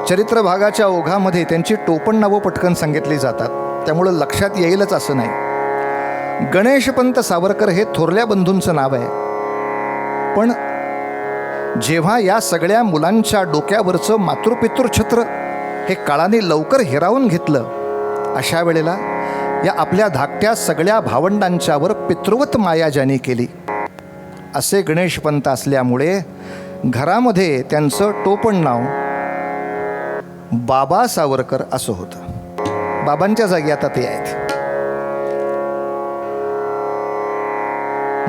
चरित्र भागाच्या ओघामध्ये त्यांची टोपण नावं पटकन सांगितली जातात, त्यामुळं लक्षात येईलच असं नाही. गणेशपंत सावरकर हे थोरल्या बंधूंचं नाव आहे. पण जेव्हा या सगळ्या मुलांच्या डोक्यावरचं मातृपितृछत्र हे काळाने लवकर हिरावून घेतलं, अशा वेळेला या आपल्या धाकट्या सगळ्या भावंडांच्यावर पितृवत माया ज्यांनी केली, असे गणेशपंत असल्यामुळे घरामध्ये त्यांचं टोपण नाव बाबा सावरकर असं होतं. बाबांच्या जागी आता ते आहेत.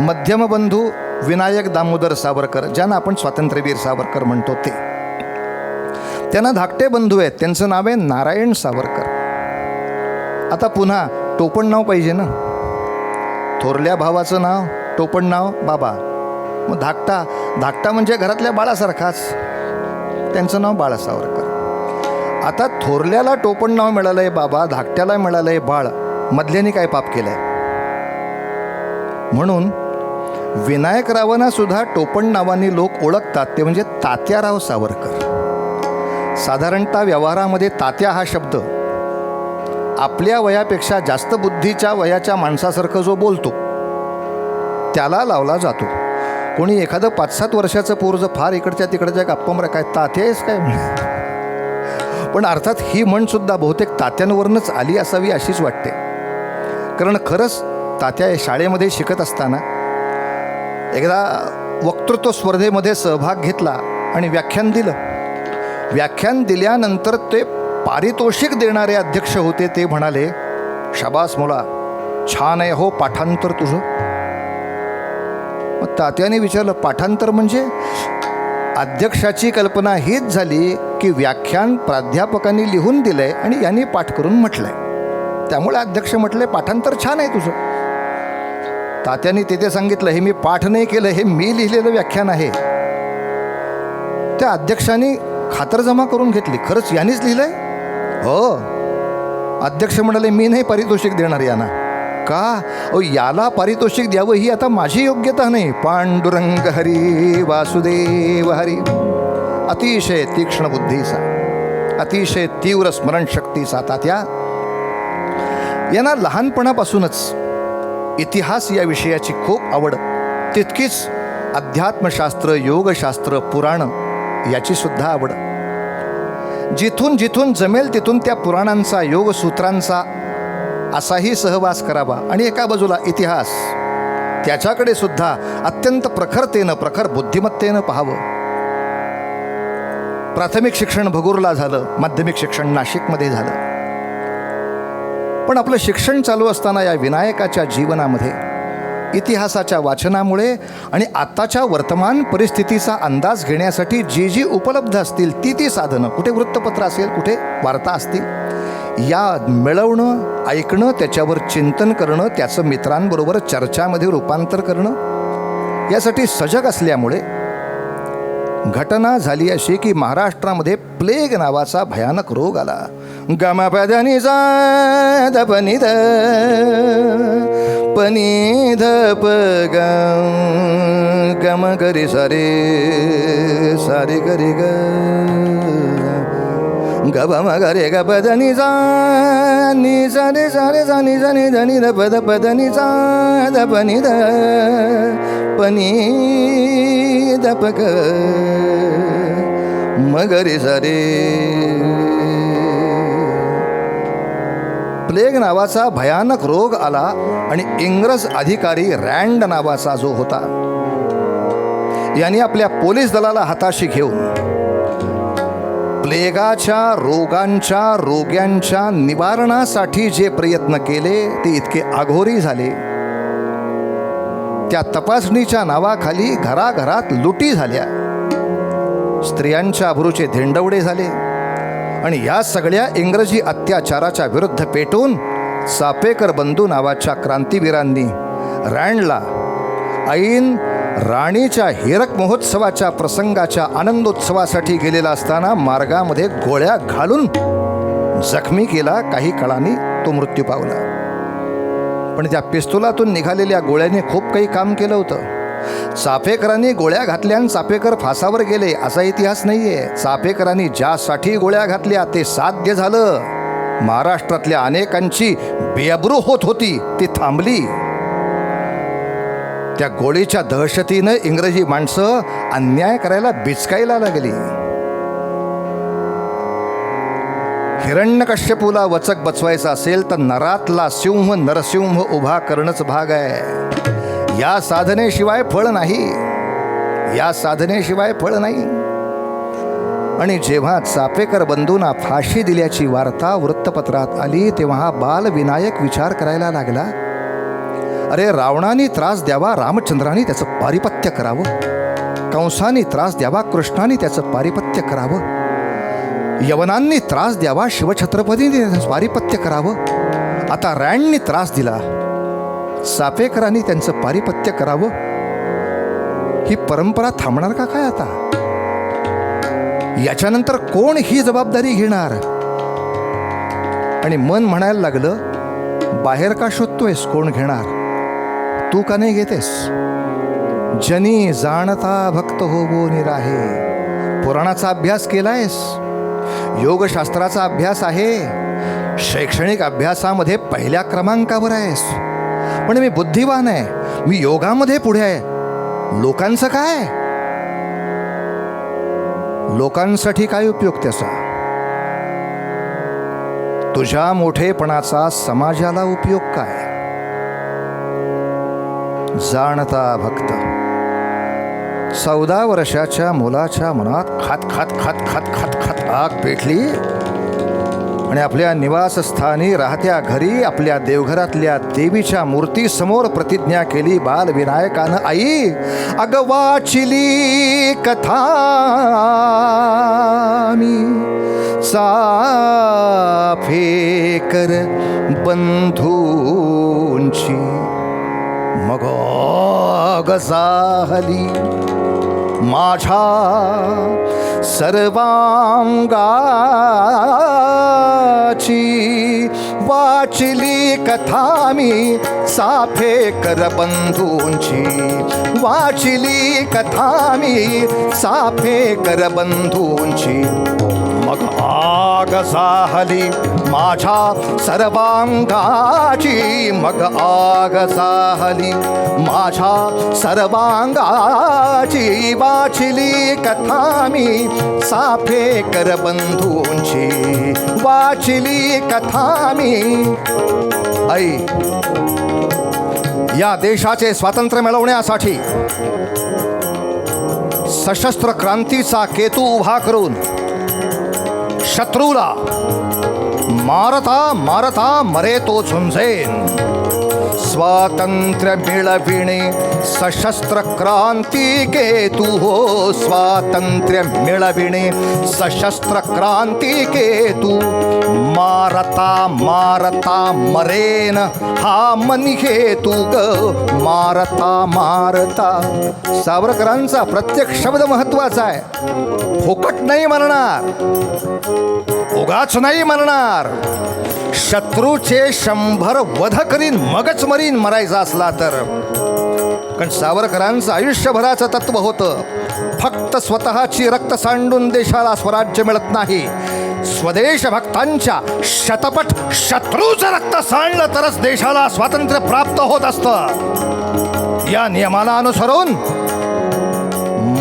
मध्यम बंधू विनायक दामोदर सावरकर, ज्यांना आपण स्वातंत्र्यवीर सावरकर म्हणतो, ते त्यांना धाकटे बंधू आहेत, त्यांचं नाव आहे नारायण सावरकर. आता पुन्हा टोपण नाव पाहिजे ना, थोरल्या भावाचं नाव, टोपण नाव बाबा. मग धाकटा म्हणजे घरातल्या बाळासारखाच, त्यांचं नाव बाळा सावरकर. आता थोरल्याला टोपण नाव मिळालंय बाबा, धाकट्याला मिळालंय बाळ, मधल्याने काय पाप केलंय? म्हणून विनायकरावांना सुद्धा टोपण नावाने लोक ओळखतात, ते म्हणजे तात्याराव सावरकर. साधारणतः व्यवहारामध्ये तात्या हा शब्द आपल्या वयापेक्षा जास्त बुद्धीच्या वयाच्या माणसासारखं जो बोलतो त्याला लावला जातो. कोणी एखादं 5-7 वर्षाचं पोर जर फार इकडच्या तिकडच्या गप्पा मारा, काय तात्या आहेस काय म्हणे. पण अर्थात ही म्हणसुद्धा बहुतेक तात्यांवरूनच आली असावी अशीच वाटते. कारण खरंच तात्या शाळेमध्ये शिकत असताना एकदा वक्तृत्व स्पर्धेमध्ये सहभाग घेतला आणि व्याख्यान दिलं. व्याख्यान दिल्यानंतर ते पारितोषिक देणारे अध्यक्ष होते, ते म्हणाले, शाबास मुला, छान आहे हो पाठांतर तुझं. मग तात्याने विचारलं, पाठांतर म्हणजे? अध्यक्षाची कल्पना हीच झाली की व्याख्यान प्राध्यापकांनी लिहून दिलंय आणि यांनी पाठ करून म्हटलंय, त्यामुळे अध्यक्ष म्हटले पाठांतर छान आहे तुझं. तात्यांनी तिथे सांगितलं, हे मी पाठ नाही केलं, हे मी लिहिलेलं व्याख्यान आहे. त्या अध्यक्षांनी खातरजमा करून घेतली, खरंच यांनीच लिहिलंय? हो. अध्यक्ष म्हणाले, मी नाही पारितोषिक देणार यांना. का? याला पारितोषिक द्यावं ही आता माझी योग्यता नाही. पांडुरंग हरी वासुदेव हरी. अतिशय तीक्ष्ण बुद्धीचा, अतिशय तीव्र स्मरणशक्तीचा तात्या. यांना लहानपणापासूनच इतिहास या विषयाची खूप आवड, तितकीच अध्यात्मशास्त्र, योगशास्त्र, पुराण याची सुद्धा आवड. जिथून जिथून जमेल तिथून त्या पुराणांचा, योगसूत्रांचा असाही सहवास करावा. आणि एका बाजूला इतिहास, त्याच्याकडे सुद्धा अत्यंत प्रखरतेनं, प्रखर बुद्धिमत्तेनं पाहावं. प्राथमिक शिक्षण भगूरला झालं, माध्यमिक शिक्षण नाशिकमध्ये झालं. पण आपलं शिक्षण चालू असताना या विनायकाच्या जीवनामध्ये इतिहासाच्या वाचनामुळे आणि आत्ताच्या वर्तमान परिस्थितीचा अंदाज घेण्यासाठी जी जी उपलब्ध असतील ती साधनं, कुठे वृत्तपत्र असेल, कुठे वार्ता असतील, या मिळवणं, ऐकणं, त्याच्यावर चिंतन करणं, त्याचं मित्रांबरोबर चर्चामध्ये रूपांतर करणं, यासाठी सजग असल्यामुळे घटना झाली अशी की महाराष्ट्रामध्ये प्लेग नावाचा भयानक रोग आला. गमपदनी द पनिध पनिध प गम करी सारे सारे करी ग ग ब म ग रे ग प द नि सा नि सा रे सा रे सा नि सा नि ध नि ध प द नि सा ध प नि ध प नि ध प ग म ग रे सा रे. प्लेग नावाचा भयानक रोग आला आणि इंग्रज अधिकारी रँड नावाचा जो होता यांनी आपल्या पोलीस दलाला हाताशी घेऊन प्लेगाच्या रोग्यांच्या निवारणासाठी जे प्रयत्न केले ते इतके अघोरी झाले. त्या तपासणीच्या नावाखाली घराघरात लुटी झाल्या, स्त्रियांच्या अब्रूचे धेंडवडे झाले आणि या सगळ्या इंग्रजी अत्याचाराच्या विरुद्ध पेटून चाफेकर बंधू नावाच्या क्रांतिवीरांनी रँडला ऐन राणीच्या हीरक महोत्सवाच्या प्रसंगाच्या आनंदोत्सवासाठी गेलेला असताना मार्गामध्ये गोळ्या घालून जखमी केला. काही काळाने तो मृत्यू पावला. पण त्या पिस्तुलातून निघालेल्या गोळ्याने खूप काही काम केलं होतं. चाफेकरांनी गोळ्या घातल्या आणि चाफेकर फासावर गेले असा इतिहास नाहीये. चाफेकरांनी ज्यासाठी गोळ्या घातल्या ते साध्य झालं. महाराष्ट्रातल्या अनेकांची बेअब्रू होत होती ती थांबली. त्या गोळीच्या दहशतीनं इंग्रजी माणसं अन्याय करायला बिचकायला लागली. हिरण्यकश्यपूला वचक बचवायचा असेल तर नरातला सिंह नरसिंह उभा करणंच भाग आहे. या साधनेशिवाय फळ नाही, या साधनेशिवाय फळ नाही. आणि जेव्हा चाफेकर बंधूंना फाशी दिल्याची वार्ता वृत्तपत्रात आली तेव्हा हा बालविनायक विचार करायला लागला, अरे रावणाने त्रास द्यावा रामचंद्राने त्याचं पारिपत्य करावं, कंसाने त्रास द्यावा कृष्णाने त्याचं पारिपत्य करावं, यवनांनी त्रास द्यावा शिवछत्रपतीने त्याचं पारिपत्य करावं, आता रँडनी त्रास दिला चाफेकरांनी त्यांचं पारिपत्य करावं. ही परंपरा थांबणार का काय आता? याच्यानंतर कोण ही जबाबदारी घेणार? आणि मन म्हणायला लागलं, बाहेर का शोधतोयस, कोण घेणार? तू का नाही घेतेस? जनी जाणता भक्त होबो निराहे. पुराणाचा अभ्यास केलायस, योगशास्त्राचा अभ्यास आहे, शैक्षणिक अभ्यासामध्ये पहिल्या क्रमांकावर आहेस. पण मी बुद्धिवान आहे, मी योगामध्ये पुढे आहे. लोकांचं काय? लोकांसाठी काय उपयोग त्याचा? तुझ्या मोठेपणाचा समाजाला उपयोग काय? जाणता भक्त. 14 वर्षाच्या मुलाच्या मनात खात खात खात खात खात खात आग पेटली आणि आपल्या निवासस्थानी राहत्या घरी आपल्या देवघरातल्या देवीच्या मूर्तीसमोर प्रतिज्ञा केली बालविनायकानं, आई अग वाचिली कथा मी चाफेकर बंधूंची, मग गजाहली माझ्या सर्वांगाची, वाचली कथा मी चाफेकर बंधूंची, वाचली कथा मी चाफेकर बंधूंची, मग आग जाहली माझ्या सर्वांगाची, मग आग जाहली माझ्या सर्वांगाची, वाचली कथा मी चाफेकर बंधूंची, वाचली कथा मी. आई, या देशाचे स्वातंत्र्य मिळवण्यासाठी सशस्त्र क्रांतीचा केतू उभा करून शत्रूला मारता मारता मरे तो झुंजेन. स्वातंत्र्य मिळविणे सशस्त्र क्रांती केतू हो, स्वातंत्र्य मिळविणे सशस्त्र क्रांती केतू, मारता मारता मरेन हा मन हेतू ग, मारता मारता. सावरकरांचा प्रत्येक शब्द महत्वाचा आहे. फुकट नाही मरणार, उगाच नाही मरणार, शत्रूचे 100 वध करीन मगच मरीन मरायचा असला तर. कारण सावरकरांचं आयुष्यभराचं तत्व होतं, फक्त स्वतःची रक्त सांडून देशाला स्वराज्य मिळत नाही, स्वदेश भक्तांच्या शतपट शत्रूचं रक्त सांडलं तरच देशाला स्वातंत्र्य प्राप्त होत असतं. या नियमाला अनुसरून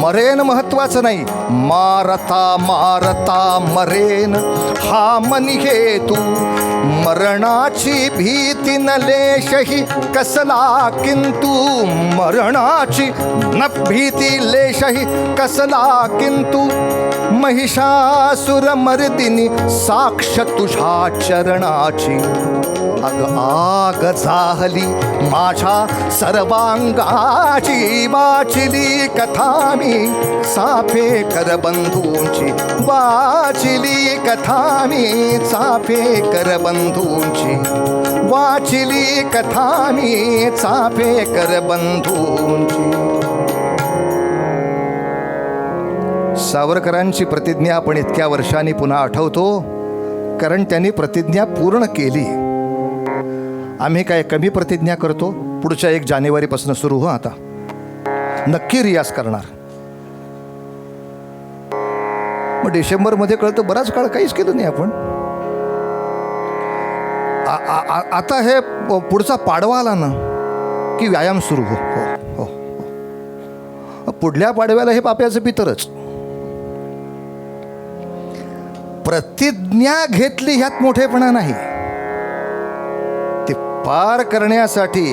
मरेन महत्वाचं नाही, मारता मारता मरेन हा मनी हेतू. मरणाची भीती न लेशही कसला किंतु, मरणाची न भीती लेशही कसला किंतु. महिषासुर मर्दिनी साक्ष तुझ्या चरणाची. अग आग जाहली माझ्या सर्वांगाची. वाचिली कथा मी चाफेकर बंधूंची. वाचिली कथा मी चाफेकर बंधूंची. वाचिली कथा मी चाफेकर बंधूंची. सावरकरांची प्रतिज्ञा आपण इतक्या वर्षांनी पुन्हा आठवतो, कारण त्यांनी प्रतिज्ञा पूर्ण केली. आम्ही काय कमी प्रतिज्ञा करतो? पुढच्या 1 जानेवारीपासून सुरू हो. आता नक्की रियाज करणार. मग डिसेंबरमध्ये कळतं बराच काळ काहीच केलं नाही आपण. आता हे पुढचा पाडवा आला ना की व्यायाम सुरू हो हो हो. पुढल्या पाडव्याला हे पाप्याचं पितरच. प्रतिज्ञा घेतली ह्यात मोठेपणा नाही, ती पार करण्यासाठी,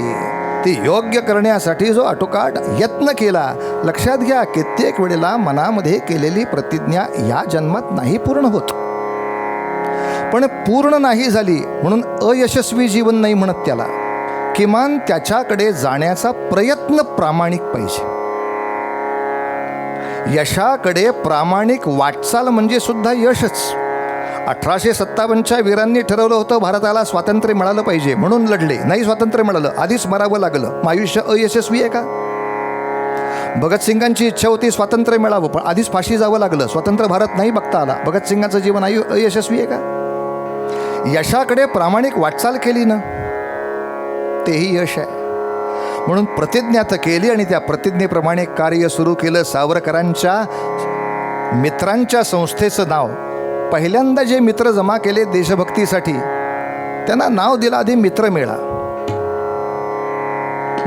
ती योग्य करण्यासाठी जो आटोकाट यत्न केला. लक्षात घ्या, कित्येक वेळेला मनामध्ये केलेली प्रतिज्ञा या जन्मात नाही पूर्ण होत. पण पूर्ण नाही झाली म्हणून अयशस्वी जीवन नाही म्हणत त्याला. किमान त्याच्याकडे जाण्याचा प्रयत्न प्रामाणिक पाहिजे. यशाकडे प्रामाणिक वाटचाल म्हणजे सुद्धा यशच. 1857च्या वीरांनी ठरवलं होतं भारताला स्वातंत्र्य मिळालं पाहिजे म्हणून लढले. नाही स्वातंत्र्य मिळालं, आधीच मरावं लागलं. मग आयुष्य अयशस्वी आहे का? भगतसिंगांची इच्छा होती स्वातंत्र्य मिळावं, पण आधीच फाशी जावं लागलं. स्वतंत्र भारत नाही बघता आला. भगतसिंगांचं जीवन अयशस्वी आहे का? यशाकडे प्रामाणिक वाटचाल केली ना, तेही यश आहे. म्हणून प्रतिज्ञा तर केली आणि त्या प्रतिज्ञेप्रमाणे कार्य सुरू केलं. सावरकरांच्या मित्रांच्या संस्थेचं नाव, पहिल्यांदा जे मित्र जमा केले देशभक्तीसाठी, त्यांना नाव दिलं आधी मित्रमेळा.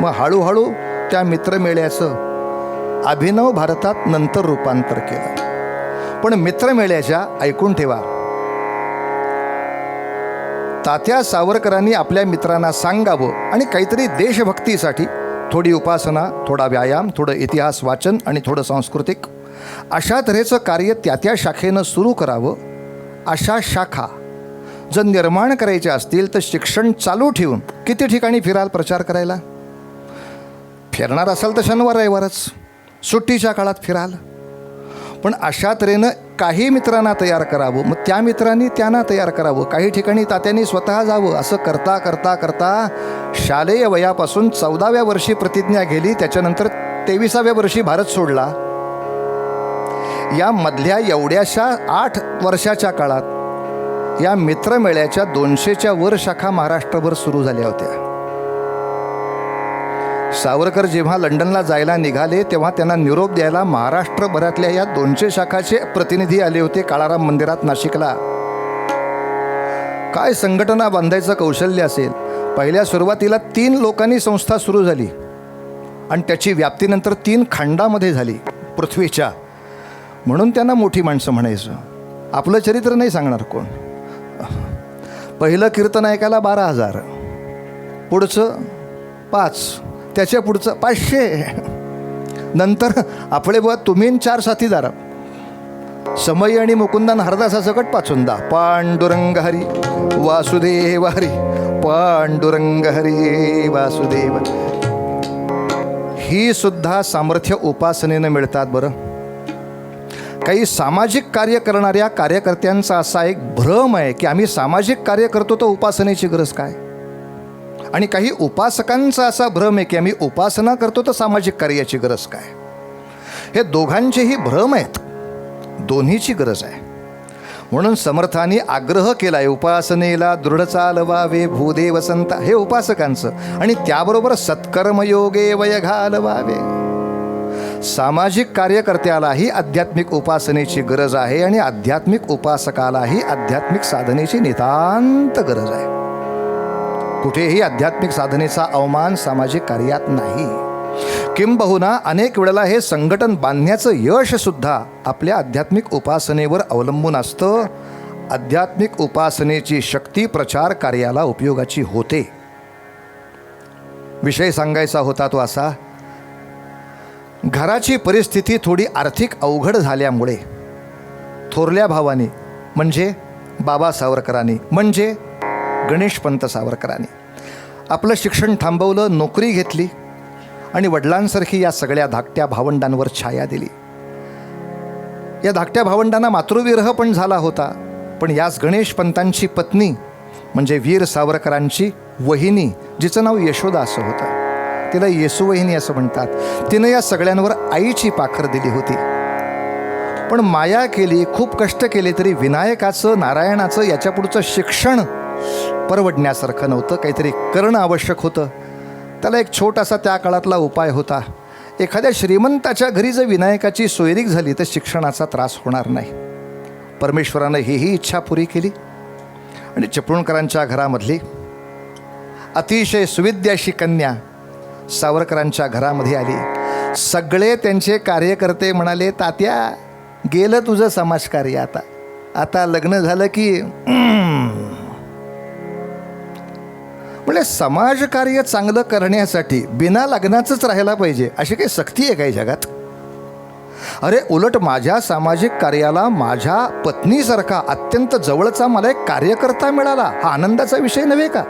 मग हळूहळू त्या मित्रमेळ्याचं अभिनव भारतात नंतर रूपांतर केलं. पण मित्रमेळ्याच्या, ऐकून ठेवा, तात्या सावरकरांनी आपल्या मित्रांना सांगावं आणि काहीतरी देशभक्तीसाठी थोडी उपासना, थोडा व्यायाम, थोडं इतिहास वाचन आणि थोडं सांस्कृतिक अशा तऱ्हेचं कार्य त्या शाखेनं सुरू करावं. अशा शाखा जर निर्माण करायच्या असतील तर शिक्षण चालू ठेवून किती ठिकाणी फिराल प्रचार करायला? फिरणार असाल तर शनिवार रविवारच, सुट्टीच्या काळात फिराल. पण अशा तऱ्हेनं काही मित्रांना तयार करावं, मग त्या मित्रांनी त्यांना तयार करावं. काही ठिकाणी तात्यांनी स्वतः जावं. असं करता करता करता शालेय वयापासून 14व्या वर्षी प्रतिज्ञा गेली. त्याच्यानंतर 23व्या वर्षी भारत सोडला. या मधल्या एवढ्याशा 8 वर्षाच्या काळात या मित्रमेळ्याच्या 200च्या वर शाखा महाराष्ट्रभर सुरू झाल्या होत्या. सावरकर जेव्हा लंडनला जायला निघाले तेव्हा त्यांना निरोप द्यायला महाराष्ट्रभरातल्या या 200 शाखाचे प्रतिनिधी आले होते काळाराम मंदिरात नाशिकला. काय संघटना बांधायचं कौशल्य असेल. पहिल्या सुरुवातीला 3 लोकांनी संस्था सुरू झाली आणि त्याची व्याप्तीनंतर 3 खंडामध्ये झाली पृथ्वीच्या. म्हणून त्यांना मोठी माणसं म्हणायचं. आपलं चरित्र नाही सांगणार कोण. पहिलं कीर्तन ऐकायला 12,000, पुढचं 5, त्याच्या पुढचं 500. नंतर आपले बुवा तुम्ही 4 साथीदार, समयी आणि मुकुंदन हरदासा सकट 5 पांडुरंग हरी वासुदेव हरी, पांडुरंग हरी वासुदेव. ही सुद्धा सामर्थ्य उपासनेनं मिळतात. बरं, काही सामाजिक कार्य करणाऱ्या कार्यकर्त्यांचा असा एक भ्रम आहे की आम्ही सामाजिक कार्य करतो तर उपासनेची गरज काय. आणि काही उपासकांचा असा भ्रम आहे की आम्ही उपासना करतो तर सामाजिक कार्याची गरज काय. हे दोघांचेही भ्रम आहेत, दोन्हीची गरज आहे. म्हणून समर्थांनी आग्रह केला आहे उपासनेला दृढ चालवावे भूदेव संता, हे उपासकांचं. आणि त्याबरोबर सत्कर्मयोगे वय घालवावे. सामाजिक कार्यकर्त्यालाही आध्यात्मिक उपासनेची गरज आहे आणि आध्यात्मिक उपासकालाही आध्यात्मिक साधनेची नितांत गरज आहे. कुठेही आध्यात्मिक साधनेचा अवमान सामाजिक कार्यात नाही. किंबहुना अनेक वेळेला हे संघटन बांधण्याचं यश सुद्धा आपल्या आध्यात्मिक उपासनेवर अवलंबून असतं. आध्यात्मिक उपासनेची शक्ती प्रचार कार्याला उपयोगाची होते. विषय सांगायचा होता तो असा, घराची परिस्थिती थोडी आर्थिक अवघड झाल्यामुळे थोरल्या भावानी म्हणजे बाबा सावरकरांनी म्हणजे गणेशपंत सावरकरांनी आपलं शिक्षण थांबवलं, नोकरी घेतली आणि वडिलांसारखी या सगळ्या धाकट्या भावंडांवर छाया दिली. या धाकट्या भावंडांना मातृविरह पण झाला होता. पण याच गणेशपंतांची पत्नी म्हणजे वीर सावरकरांची वहिनी, जिचं नाव यशोदा असं होतं, तिला येसूवहिनी असं म्हणतात, तिनं या सगळ्यांवर आईची पाखर दिली होती. पण माया केली, खूप कष्ट केले तरी विनायकाचं, नारायणाचं याच्या पुढचं शिक्षण परवडण्यासारखं नव्हतं. काहीतरी करणं आवश्यक होतं. त्याला एक छोटासा त्या काळातला उपाय होता. एखाद्या श्रीमंताच्या घरी जर विनायकाची सोयरीक झाली तर शिक्षणाचा त्रास होणार नाही. परमेश्वरानं ही इच्छा पुरी केली आणि चिपळूणकरांच्या घरामधली अतिशय सुविद्य अशी कन्या सावरकरांच्या घरामध्ये आली. सगळे त्यांचे कार्यकर्ते म्हणाले, तात्या गेलं तुझं समाजकार्य, आता लग्न झालं की म्हणजे समाजकार्य चांगलं करण्यासाठी बिना लग्नाचंच राहायला पाहिजे अशी काही सक्ती आहे काही जगात? अरे उलट माझ्या सामाजिक कार्याला माझ्या पत्नीसारखा अत्यंत जवळचा मला एक कार्यकर्ता मिळाला, हा आनंदाचा विषय नव्हे का?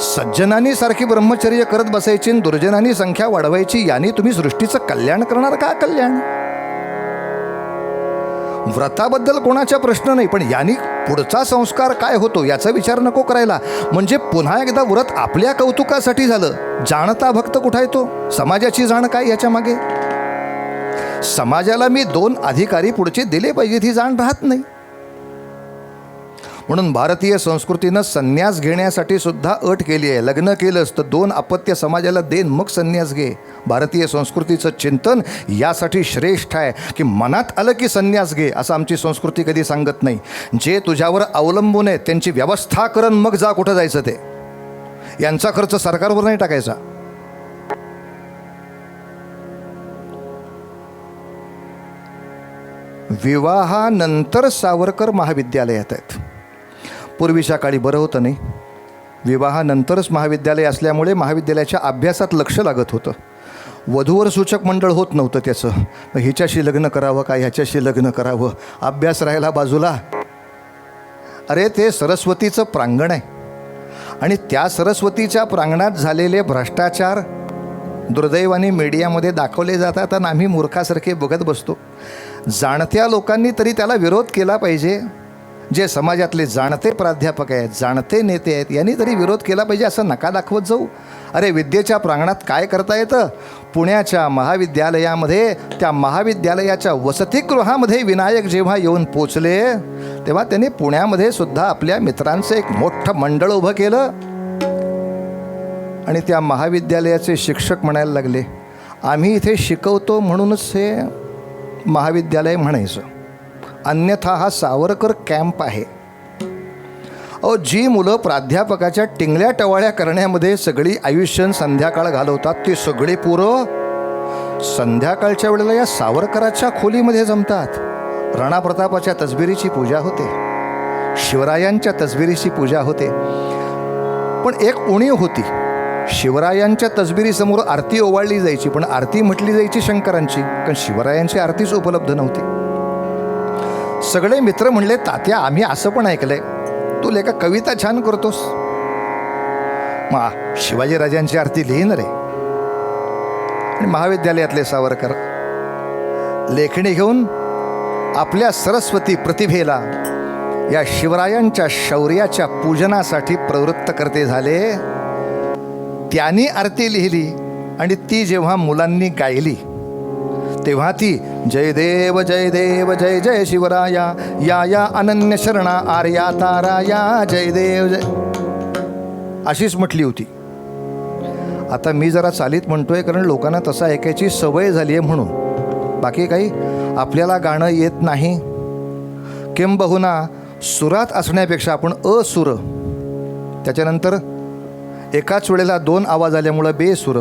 सज्जनांनी सारखी ब्रह्मचर्य करत बसायची, दुर्जनांनी संख्या वाढवायची, याने तुम्ही सृष्टीचं कल्याण करणार का? कल्याण व्रताबद्दल कोणाचा प्रश्न नाही, पण यांनी पुढचा संस्कार काय होतो याचा विचार नको करायला. म्हणजे पुन्हा एकदा व्रत आपल्या कौतुकासाठी झालं. जाणता भक्त कुठे येतो? समाजाची जाण काय याच्या मागे? समाजाला मी 2 अधिकारी पुढचे दिले पाहिजेत ही जाण राहत नाही. म्हणून भारतीय संस्कृतीनं संन्यास घेण्यासाठी सुद्धा अट केली आहे. लग्न केलंस तर 2 अपत्य समाजाला देन मग संन्यास घे. भारतीय संस्कृतीचं चिंतन यासाठी श्रेष्ठ आहे की मनात आलं की संन्यास घे असं आमची संस्कृती कधी सांगत नाही. जे तुझ्यावर अवलंबून आहे त्यांची व्यवस्था करून मग जा कुठं जायचं ते. यांचा खर्च सरकारवर नाही टाकायचा. विवाहानंतर सावरकर महाविद्यालयात आहेत. पूर्वीच्या काळी बरं होतं नाही, विवाहानंतरच महाविद्यालय असल्यामुळे महाविद्यालयाच्या अभ्यासात लक्ष लागत होतं. वधूवर सूचक मंडळ होत नव्हतं त्याचं. मग हिच्याशी लग्न करावं का ह्याच्याशी लग्न करावं, अभ्यास राहायला बाजूला. अरे ते सरस्वतीचं प्रांगण आहे आणि त्या सरस्वतीच्या प्रांगणात झालेले भ्रष्टाचार दुर्दैवाने मीडियामध्ये दाखवले जातात आणि आम्ही मूर्खासारखे बघत बसतो. जाणत्या लोकांनी तरी त्याला विरोध केला पाहिजे. जे समाजातले जाणते प्राध्यापक आहेत, जाणते नेते आहेत, यांनी तरी विरोध केला पाहिजे. असं नका दाखवत जाऊ. अरे विद्येच्या प्रांगणात काय करता येतं? पुण्याच्या महाविद्यालयामध्ये, त्या महाविद्यालयाच्या वसतिगृहामध्ये विनायक जेव्हा येऊन पोचले तेव्हा त्यांनी पुण्यामध्ये सुद्धा आपल्या मित्रांचं एक मोठं मंडळ उभं केलं आणि त्या महाविद्यालयाचे शिक्षक म्हणायला लागले, आम्ही इथे शिकवतो म्हणूनच हे महाविद्यालय म्हणायचं, अन्यथा हा सावरकर कॅम्प आहे. अहो जी मुलं प्राध्यापकाच्या टिंगल्या टवाळ्या करण्यामध्ये सगळी आयुष्य संध्याकाळ घालवतात ती सगळी पोरं संध्याकाळच्या वेळेला या सावरकराच्या खोलीमध्ये जमतात. राणा प्रतापाच्या तसबिरीची पूजा होते, शिवरायांच्या तसबिरीची पूजा होते. पण एक उणीव होती, शिवरायांच्या तसबिरीसमोर आरती ओवाळली जायची पण आरती म्हटली जायची शंकरांची, कारण शिवरायांची आरतीच उपलब्ध नव्हती. सगळे मित्र म्हणले, तात्या आम्ही असं पण ऐकलंय तू लेका कविता छान करतोस, मग शिवाजीराजांची आरती लिहिन रे. आणि महाविद्यालयातले सावरकर लेखणी घेऊन आपल्या सरस्वती प्रतिभेला या शिवरायांच्या शौर्याच्या पूजनासाठी प्रवृत्त करते झाले. त्यांनी आरती लिहिली आणि ती जेव्हा मुलांनी गायली तेव्हा ती जय देव जय देव जय जय शिवराया या या अनन्य शरणा आर्या ताराया जय देव जय अशीच म्हटली होती. आता मी जरा चालीत म्हणतोय कारण लोकांना तसं ऐकायची सवय झाली आहे म्हणून. बाकी काही आपल्याला गाणं येत नाही. किंबहुना सुरात असण्यापेक्षा आपण असुर, त्याच्यानंतर एकाच वेळेला 2 आवाज आल्यामुळं बेसुर,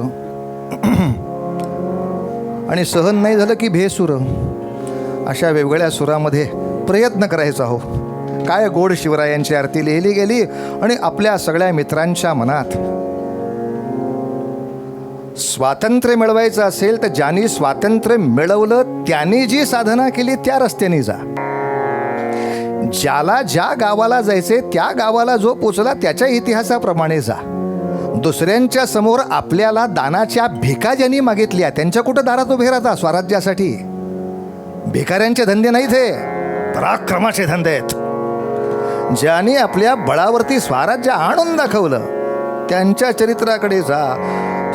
आणि सहन नाही झालं की भेसुर, अशा वेगवेगळ्या सुरामध्ये प्रयत्न करायचा हो. काय गोड शिवरायांची आरती लिहिली गेली आणि आपल्या सगळ्या मित्रांच्या मनात स्वातंत्र्य मिळवायचं असेल तर ज्यांनी स्वातंत्र्य मिळवलं त्यांनी जी साधना केली त्या रस्त्याने जा. ज्याला ज्या गावाला जायचे त्या गावाला जो पोचला त्याच्या इतिहासाप्रमाणे जा. दुसऱ्यांच्या समोर आपल्याला दानाच्या भिका ज्यांनी मागितल्या त्यांच्या कुठं दारात उभे राहता स्वराज्यासाठी. भिकाऱ्यांचे धंदे नाहीत हे, पराक्रमाचे धंदे आहेत. ज्यांनी आपल्या बळावरती स्वराज्य आणून दाखवलं त्यांच्या चरित्राकडे जा.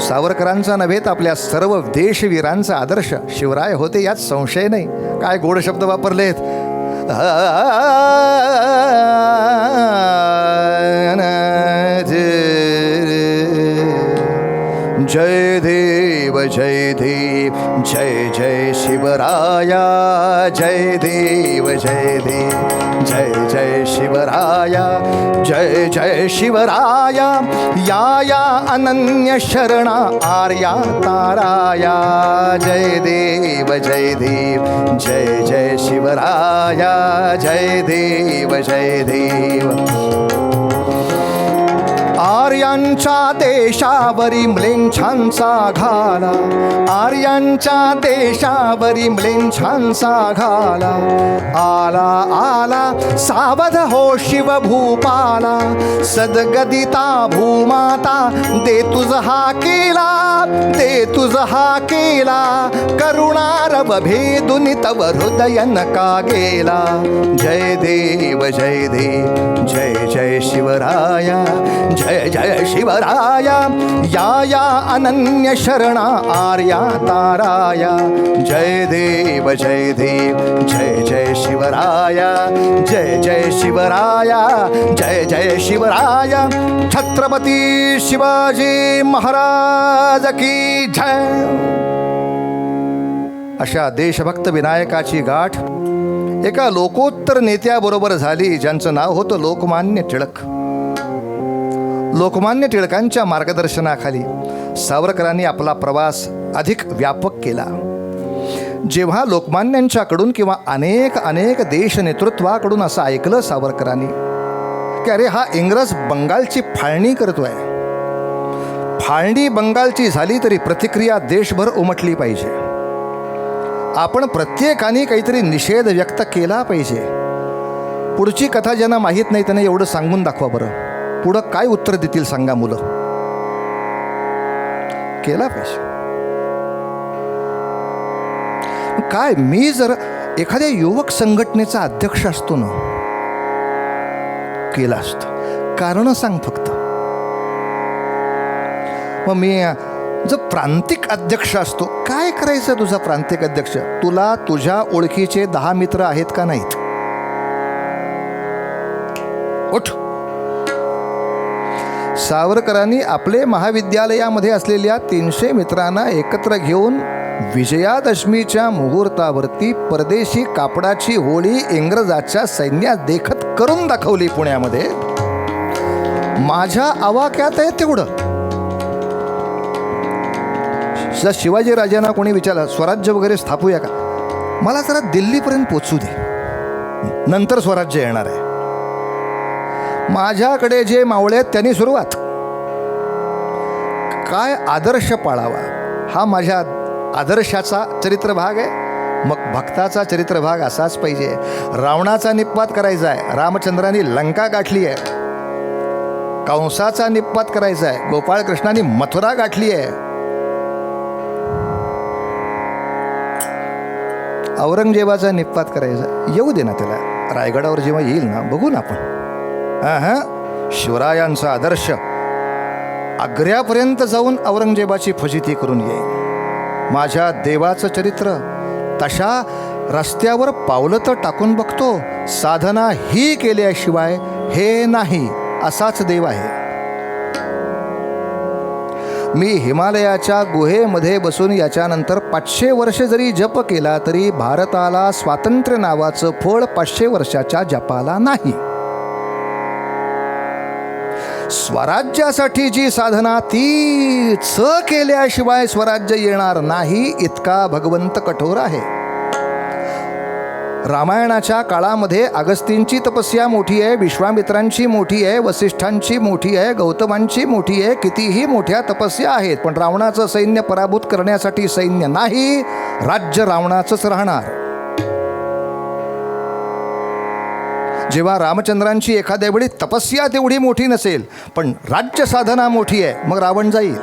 सावरकरांचा नव्हे तर आपल्या सर्व देशवीरांचा आदर्श शिवराय होते यात संशय नाही. काय गोड शब्द वापरलेत. जय देव जय देव जय जय शिवराया. जय देव जय देव जय जय शिवराया. जय जय शिवराया. या या अनन्य शरणा आर्या ताराया. जय देव जय देव जय जय शिवराया. जय देव जय देव. आर्यांच्या देशावरी म्लेच्छांचा घाला. आर्यांच्या देशावरी म्लेच्छांचा घाला. आला आला सावध हो शिव भूपाला. सद्गदिता भूमाता दे तुझ हा केला. दे तुझ हा केला. करुणारव भेदुनि तव हृदय नका गेला. जय देव जय देव जय जय शिवराया. जय जय शिवराया. या या अनन्य शरणा आर्या ताराया. जय देव जय देव जय जय शिवराया. जय जय शिवराया. जय जय शिवराया. छत्रपती शिवाजी महाराज की जय. अशा देशभक्त विनायकाची गाठ एका लोकोत्तर नेत्याबरोबर झाली ज्यांचं नाव होतं लोकमान्य टिळक. लोकमान्य टिळकांच्या मार्गदर्शनाखाली सावरकरांनी आपला प्रवास अधिक व्यापक केला. जेव्हा लोकमान्यांच्याकडून किंवा अनेक अनेक देश नेतृत्वाकडून असं ऐकलं सावरकरांनी की अरे हा इंग्रज बंगालची फाळणी करतोय. फाळणी बंगालची झाली तरी प्रतिक्रिया देशभर उमटली पाहिजे. आपण प्रत्येकाने काहीतरी निषेध व्यक्त केला पाहिजे. पुढची कथा ज्यांना माहीत नाही त्यांना एवढं सांगून दाखवा बरं. पुढं काय उत्तर देतील सांगा मुलं. केला पाहिजे. काय मी जर एखाद्या युवक संघटनेचा अध्यक्ष असतो ना केला असतं. कारण सांग फक्त. मग मी जर प्रांतिक अध्यक्ष असतो काय करायचं. तुझा प्रांतिक अध्यक्ष तुला तुझ्या ओळखीचे 10 मित्र आहेत का नाहीत. उठ. सावरकरांनी आपले महाविद्यालयामध्ये असलेल्या 300 मित्रांना एकत्र घेऊन विजयादशमीच्या मुहूर्तावरती परदेशी कापडाची होळी इंग्रजाच्या सैन्यात देखत करून दाखवली पुण्यामध्ये. माझ्या आवाक्यात आहे तेवढं. जर शिवाजी राजांना कोणी विचारलं स्वराज्य वगैरे स्थापूया का, मला जरा दिल्लीपर्यंत पोचू दे नंतर स्वराज्य येणार आहे. माझ्याकडे जे मावळे आहेत त्यांनी सुरुवात. काय आदर्श पाळावा हा माझ्या आदर्शाचा चरित्रभाग आहे. मग भक्ताचा चरित्रभाग असाच पाहिजे. रावणाचा निपात करायचा आहे, रामचंद्रांनी लंका गाठली आहे. कंसाचा निपात करायचा आहे, गोपाळकृष्णांनी मथुरा गाठली आहे. औरंगजेबाचा निपात करायचा, येऊ दे ना त्याला. रायगडावर जेव्हा येईल ना बघू ना आपण. शिवरायांचा आदर्श आग्र्यापर्यंत जाऊन औरंगजेबाची फजिती करून येईल. माझ्या देवाचं चरित्र तशा रस्त्यावर पावलं तर टाकून बघतो. साधना ही केल्याशिवाय हे नाही, असाच देव आहे. मी हिमालयाच्या गुहेमध्ये बसून याच्यानंतर 500 वर्ष जरी जप केला तरी भारताला स्वातंत्र्य नावाचं फळ 500 वर्षाच्या जपाला नाही. स्वराज्यासाठी जी साधना तीच केल्याशिवाय स्वराज्य येणार नाही, इतका भगवंत कठोर आहे. रामायणाच्या काळामध्ये अगस्तींची तपस्या मोठी आहे, विश्वामित्रांची मोठी आहे, वसिष्ठांची मोठी आहे, गौतमांची मोठी आहे, कितीही मोठ्या तपस्या आहेत. पण रावणाचं सैन्य पराभूत करण्यासाठी सैन्य नाही, राज्य रावणाचंच राहणार. जेव्हा रामचंद्रांची एखाद्या वेळी तपस्या तेवढी मोठी नसेल पण राज्य साधना मोठी आहे, मग रावण जाईल.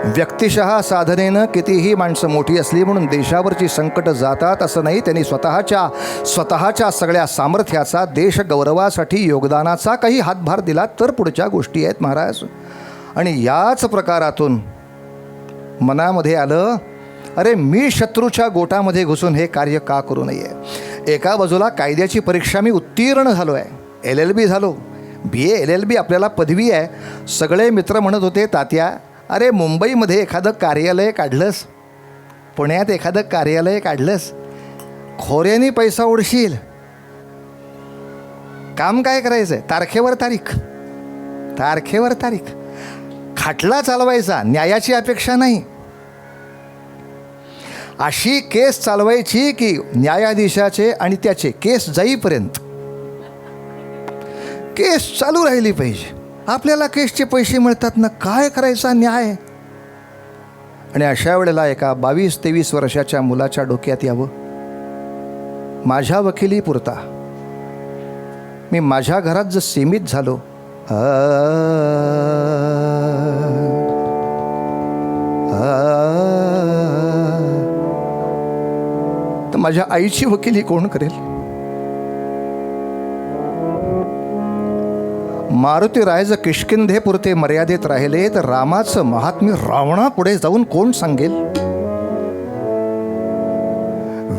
व्यक्तिशः साधनेनं कितीही माणसं मोठी असली म्हणून देशावरची संकट जातात असं नाही. त्यांनी स्वतःच्या सगळ्या सामर्थ्याचा देश गौरवासाठी योगदानाचा काही हातभार दिला तर पुढच्या गोष्टी आहेत महाराज. आणि याच प्रकारातून मनामध्ये आलं, अरे मी शत्रूच्या गोटामध्ये घुसून हे कार्य का करू नये. एका बाजूला कायद्याची परीक्षा मी उत्तीर्ण झालो आहे, LLB झालो, BA LLB आपल्याला पदवी आहे. सगळे मित्र म्हणत होते, तात्या अरे मुंबईमध्ये एखादं कार्यालय काढलंस, पुण्यात एखादं कार्यालय काढलंस, खोऱ्यानी पैसा उडशील, काम काय करायचं आहे, तारखेवर तारीख, खाटला चालवायचा, न्यायाची अपेक्षा नाही. अशी केस चालवायची की न्यायाधीशाचे आणि त्याचे केस जाईपर्यंत केस चालू राहिली पाहिजे. आपल्याला केसचे पैसे मिळतात ना, काय करायचा न्याय. आणि अशा वेळेला एका 22-23 वर्षाच्या मुलाच्या डोक्यात यावं, माझ्या वकिली पुरता मी माझ्या घरात जर सीमित झालो, तर माझ्या आईची वकिली कोण करेल. मारुतीराय जर किष्किंधेपुरते मर्यादित राहिले तर रामाचं महात्म्य रावणापुढे जाऊन कोण सांगेल.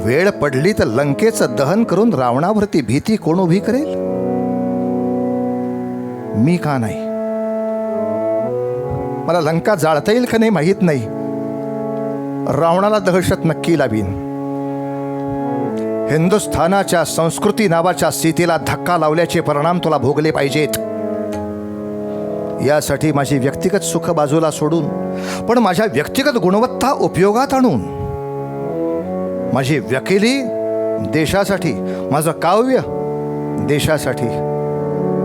वेळ पडली तर लंकेचं दहन करून रावणावरती भीती कोण उभी करेल. मी का नाही. मला लंका जाळता येईल का नाही माहीत नाही, रावणाला दहशत नक्की लावीन. हिंदुस्थानाच्या संस्कृती नावाच्या सीतेला धक्का लावल्याचे परिणाम तुला भोगले पाहिजेत. यासाठी माझी व्यक्तिगत सुख बाजूला सोडून पण माझ्या व्यक्तिगत गुणवत्ता उपयोगात आणून माझी वकिली देशासाठी, माझं काव्य देशासाठी,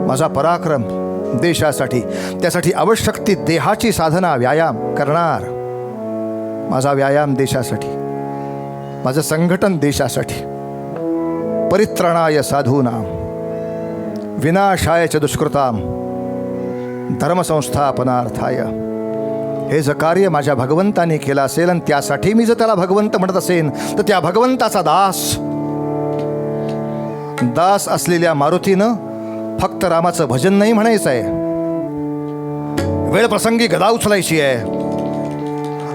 माझा पराक्रम देशासाठी, त्यासाठी आवश्यक ती देहाची साधना व्यायाम करणार. माझा व्यायाम देशासाठी, माझं संघटन देशासाठी. परित्राणाय साधूनां विनाशाय च दुष्कृतां धर्मसंस्थापनार्थाय. हे जर कार्य माझ्या भगवंताने केलं असेल आणि त्यासाठी मी जर त्याला भगवंत म्हणत असेन तर त्या भगवंताचा दास असलेल्या मारुतीनं फक्त रामाचं भजन नाही म्हणायचं आहे, वेळ प्रसंगी गदा उचलायची आहे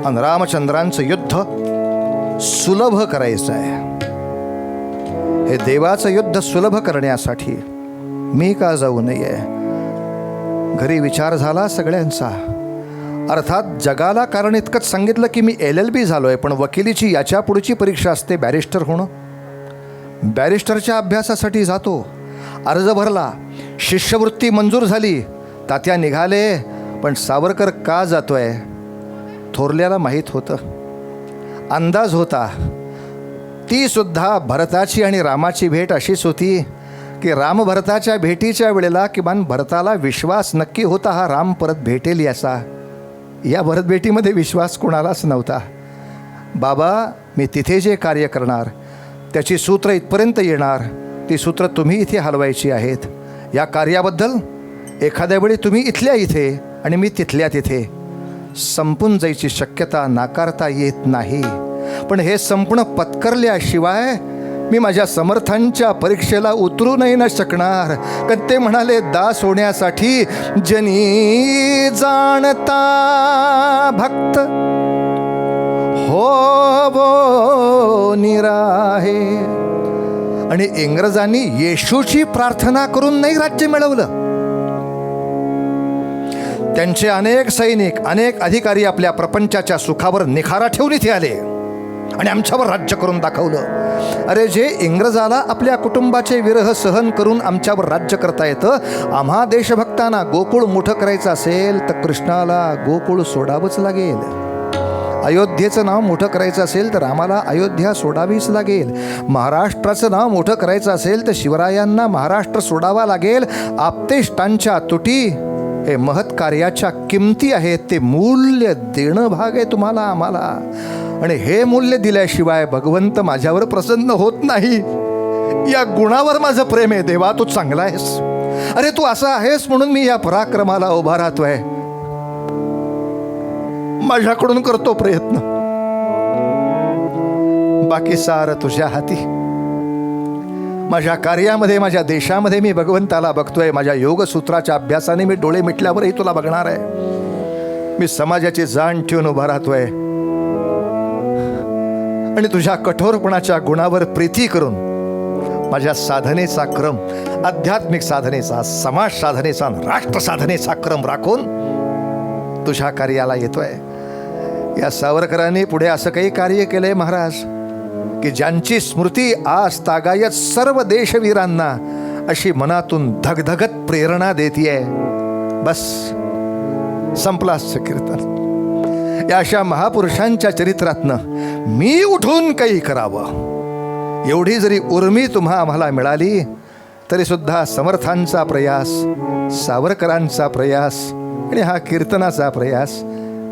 आणि रामचंद्रांचं युद्ध सुलभ करायचं आहे. हे देवाचं युद्ध सुलभ करण्यासाठी मी का जाऊ नये. घरी विचार झाला सगळ्यांचा. अर्थात जगाला कारण इतकंच सांगितलं की मी LLB झालो आहे, पण वकिलीची याच्या पुढची परीक्षा असते बॅरिस्टर होणं. बॅरिस्टरच्या अभ्यासासाठी जातो, अर्ज भरला, शिष्यवृत्ती मंजूर झाली, तात्या निघाले. पण सावरकर का जातोय थोरल्याला माहीत होतं, अंदाज होता. ती सुद्धा भरताची आणि रामाची भेट अशीच होती की राम भरताच्या भेटीच्या वेळेला किमान भरताला विश्वास नक्की होता हा राम परत भेटेल याचा. या भरत भेटीमध्ये विश्वास कोणालाच नव्हता. बाबा मी तिथे जे कार्य करणार त्याची सूत्र इथपर्यंत येणार, ती सूत्र तुम्ही इथे हलवायची आहेत. या कार्याबद्दल एखाद्या वेळी तुम्ही इथल्या इथे आणि मी तिथल्या तिथे संपून जायची शक्यता नाकारता येत नाही. पण हे संपूर्ण पत्करल्याशिवाय मी माझ्या समर्थांच्या परीक्षेला उतरू नाही न शकणार. कारण ते म्हणाले, दास होण्यासाठी जनी जाणता भक्त हो निराहे. आणि इंग्रजांनी येशूची प्रार्थना करून नाही राज्य मिळवलं. त्यांचे अनेक सैनिक, अनेक अधिकारी आपल्या प्रपंचाच्या सुखावर निखारा ठेवून इथे आले आणि आमच्यावर राज्य करून दाखवलं. अरे जे इंग्रजाला आपल्या कुटुंबाचे विरह सहन करून आमच्यावर राज्य करता येतं, आम्हा देशभक्तांना गोकुळ मोठं करायचं असेल तर कृष्णाला गोकुळ सोडावंच लागेल. अयोध्येचं नाव मोठं करायचं असेल तर आम्हाला अयोध्या सोडावीच लागेल. महाराष्ट्राचं नाव मोठं करायचं असेल तर शिवरायांना महाराष्ट्र सोडावा लागेल. आप्तेष्टांच्या तुटी हे महत् कार्याच्या किमती आहेत, ते मूल्य देणं भाग आहे तुम्हाला आम्हाला. आणि हे मूल्य दिल्याशिवाय भगवंत माझ्यावर प्रसन्न होत नाही. या गुणावर माझं प्रेम आहे. देवा तू चांगला आहेस. अरे तू असा आहेस म्हणून मी या पराक्रमाला उभा राहतोय. माझ्याकडून करतो प्रयत्न, बाकी सारं तुझ्या हाती. माझ्या कार्यामध्ये, माझ्या देशामध्ये मी भगवंताला बघतोय. माझ्या योगसूत्राच्या अभ्यासाने मी डोळे मिटल्यावरही तुला बघणार आहे. मी समाजाची जाण ठेवून उभा राहतोय आणि तुझ्या कठोरपणाच्या गुणावर प्रीती करून माझ्या साधनेचा क्रम, आध्यात्मिक साधनेचा, समाज साधनेचा, राष्ट्र साधनेचा क्रम राखून तुझ्या कार्याला येतोय. या सावरकरांनी पुढे असं काही कार्य केलंय महाराज की ज्यांची स्मृती आज तागायत सर्व देशवीरांना अशी मनातून धगधगत प्रेरणा देतीये. बस संपलाच कीर्तन. या अशा महापुरुषांच्या चरित्रातनं मी उठून काही करावं एवढी जरी उर्मी तुम्हा आम्हाला मिळाली तरी सुद्धा समर्थांचा प्रयास, सावरकरांचा प्रयास आणि हा कीर्तनाचा प्रयास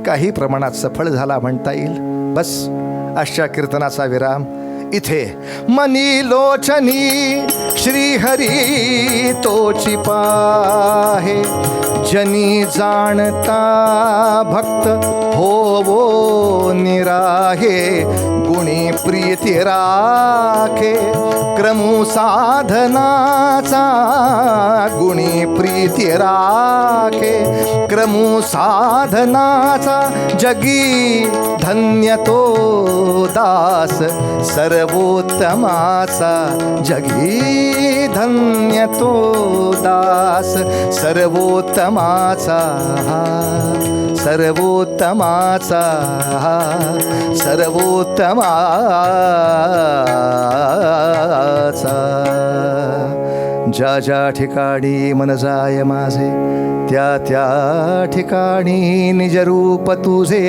काही प्रमाणात सफळ झाला म्हणता येईल. बस अशा कीर्तनाचा विराम इथे. मनी लोचनी श्रीहरी तोची पाहे, जनी जाणता भक्त होवो निराहे. गुणी प्रीती राखे क्रमू साधनाचा, गुणी प्रीती राखे क्रमू साधनाचा. जगी धन्य तो दास सर्वोत्तमाचा, जगी धन्य तो दास सर्वोत्तमाचा, सर्वोत्तमाचा, सर्वोत्तमाचा. ज्या ज्या ठिकाणी मन जाय माझे, त्या त्या ठिकाणी निज रूप तुझे.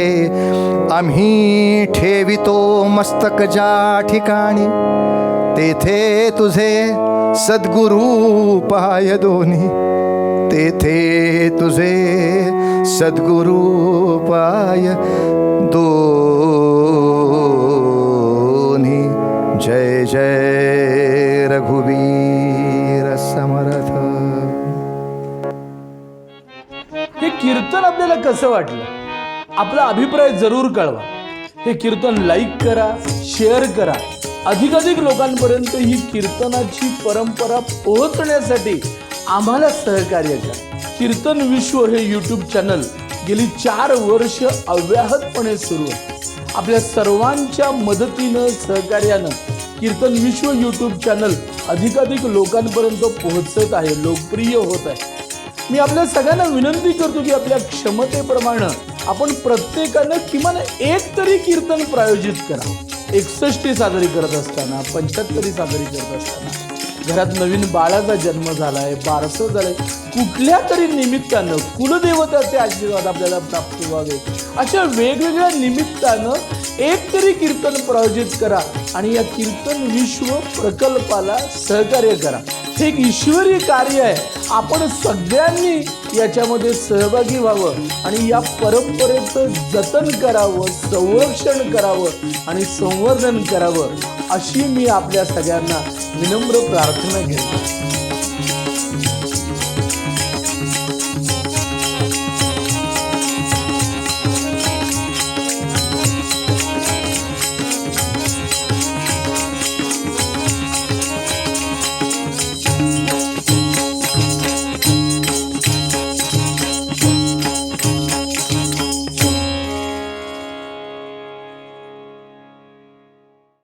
आम्ही ठेवितो मस्तक ज्या ठिकाणी, तेथे तुझे सद्गुरू पाय दोन्ही, तेथे तुझे सद्गुरू पाय दोन्ही. जय जय रघुवीर समर्थ. हे कीर्तन आपल्याला कसं वाटलं? आपला अभिप्राय जरूर कळवा. हे कीर्तन लाईक करा, शेअर करा. अधिकाधिक लोकांपर्यंत ही कीर्तनाची परंपरा पोहोचण्यासाठी आम्हाला सहकार्य करा. कीर्तन विश्व हे यूट्यूब चॅनल गेली 4 वर्ष अव्याहतपणे सुरू आहे. आपल्या सर्वांच्या मदतीनं, सहकार्यानं कीर्तन विश्व यूट्यूब चॅनल अधिकाधिक लोकांपर्यंत पोहोचत आहे, लोकप्रिय होत आहे. मी आपल्या सगळ्यांना विनंती करतो की आपल्या क्षमतेप्रमाणे आपण प्रत्येकानं किमान एक तरी कीर्तन प्रायोजित करा. 61 साजरी करत असताना, 75 साजरी करत असताना, घरात नवीन बाळाचा जन्म झालाय, बारसं झालंय, कुठल्या तरी निमित्तानं कुलदेवताचे आशीर्वाद आपल्याला प्राप्त व्हावे, अशा वेगवेगळ्या निमित्तानं एक तरी कीर्तन प्रायोजित करा आणि या कीर्तन विश्व प्रकल्पाला सहकार्य करा. हे एक ईश्वरी कार्य आहे. आपण सगळ्यांनी याच्यामध्ये सहभागी व्हावं आणि या परंपरेचं जतन करावं, संरक्षण करावं आणि संवर्धन करावं अशी मी आपल्या सगळ्यांना विनम्र प्रार्थना करतो.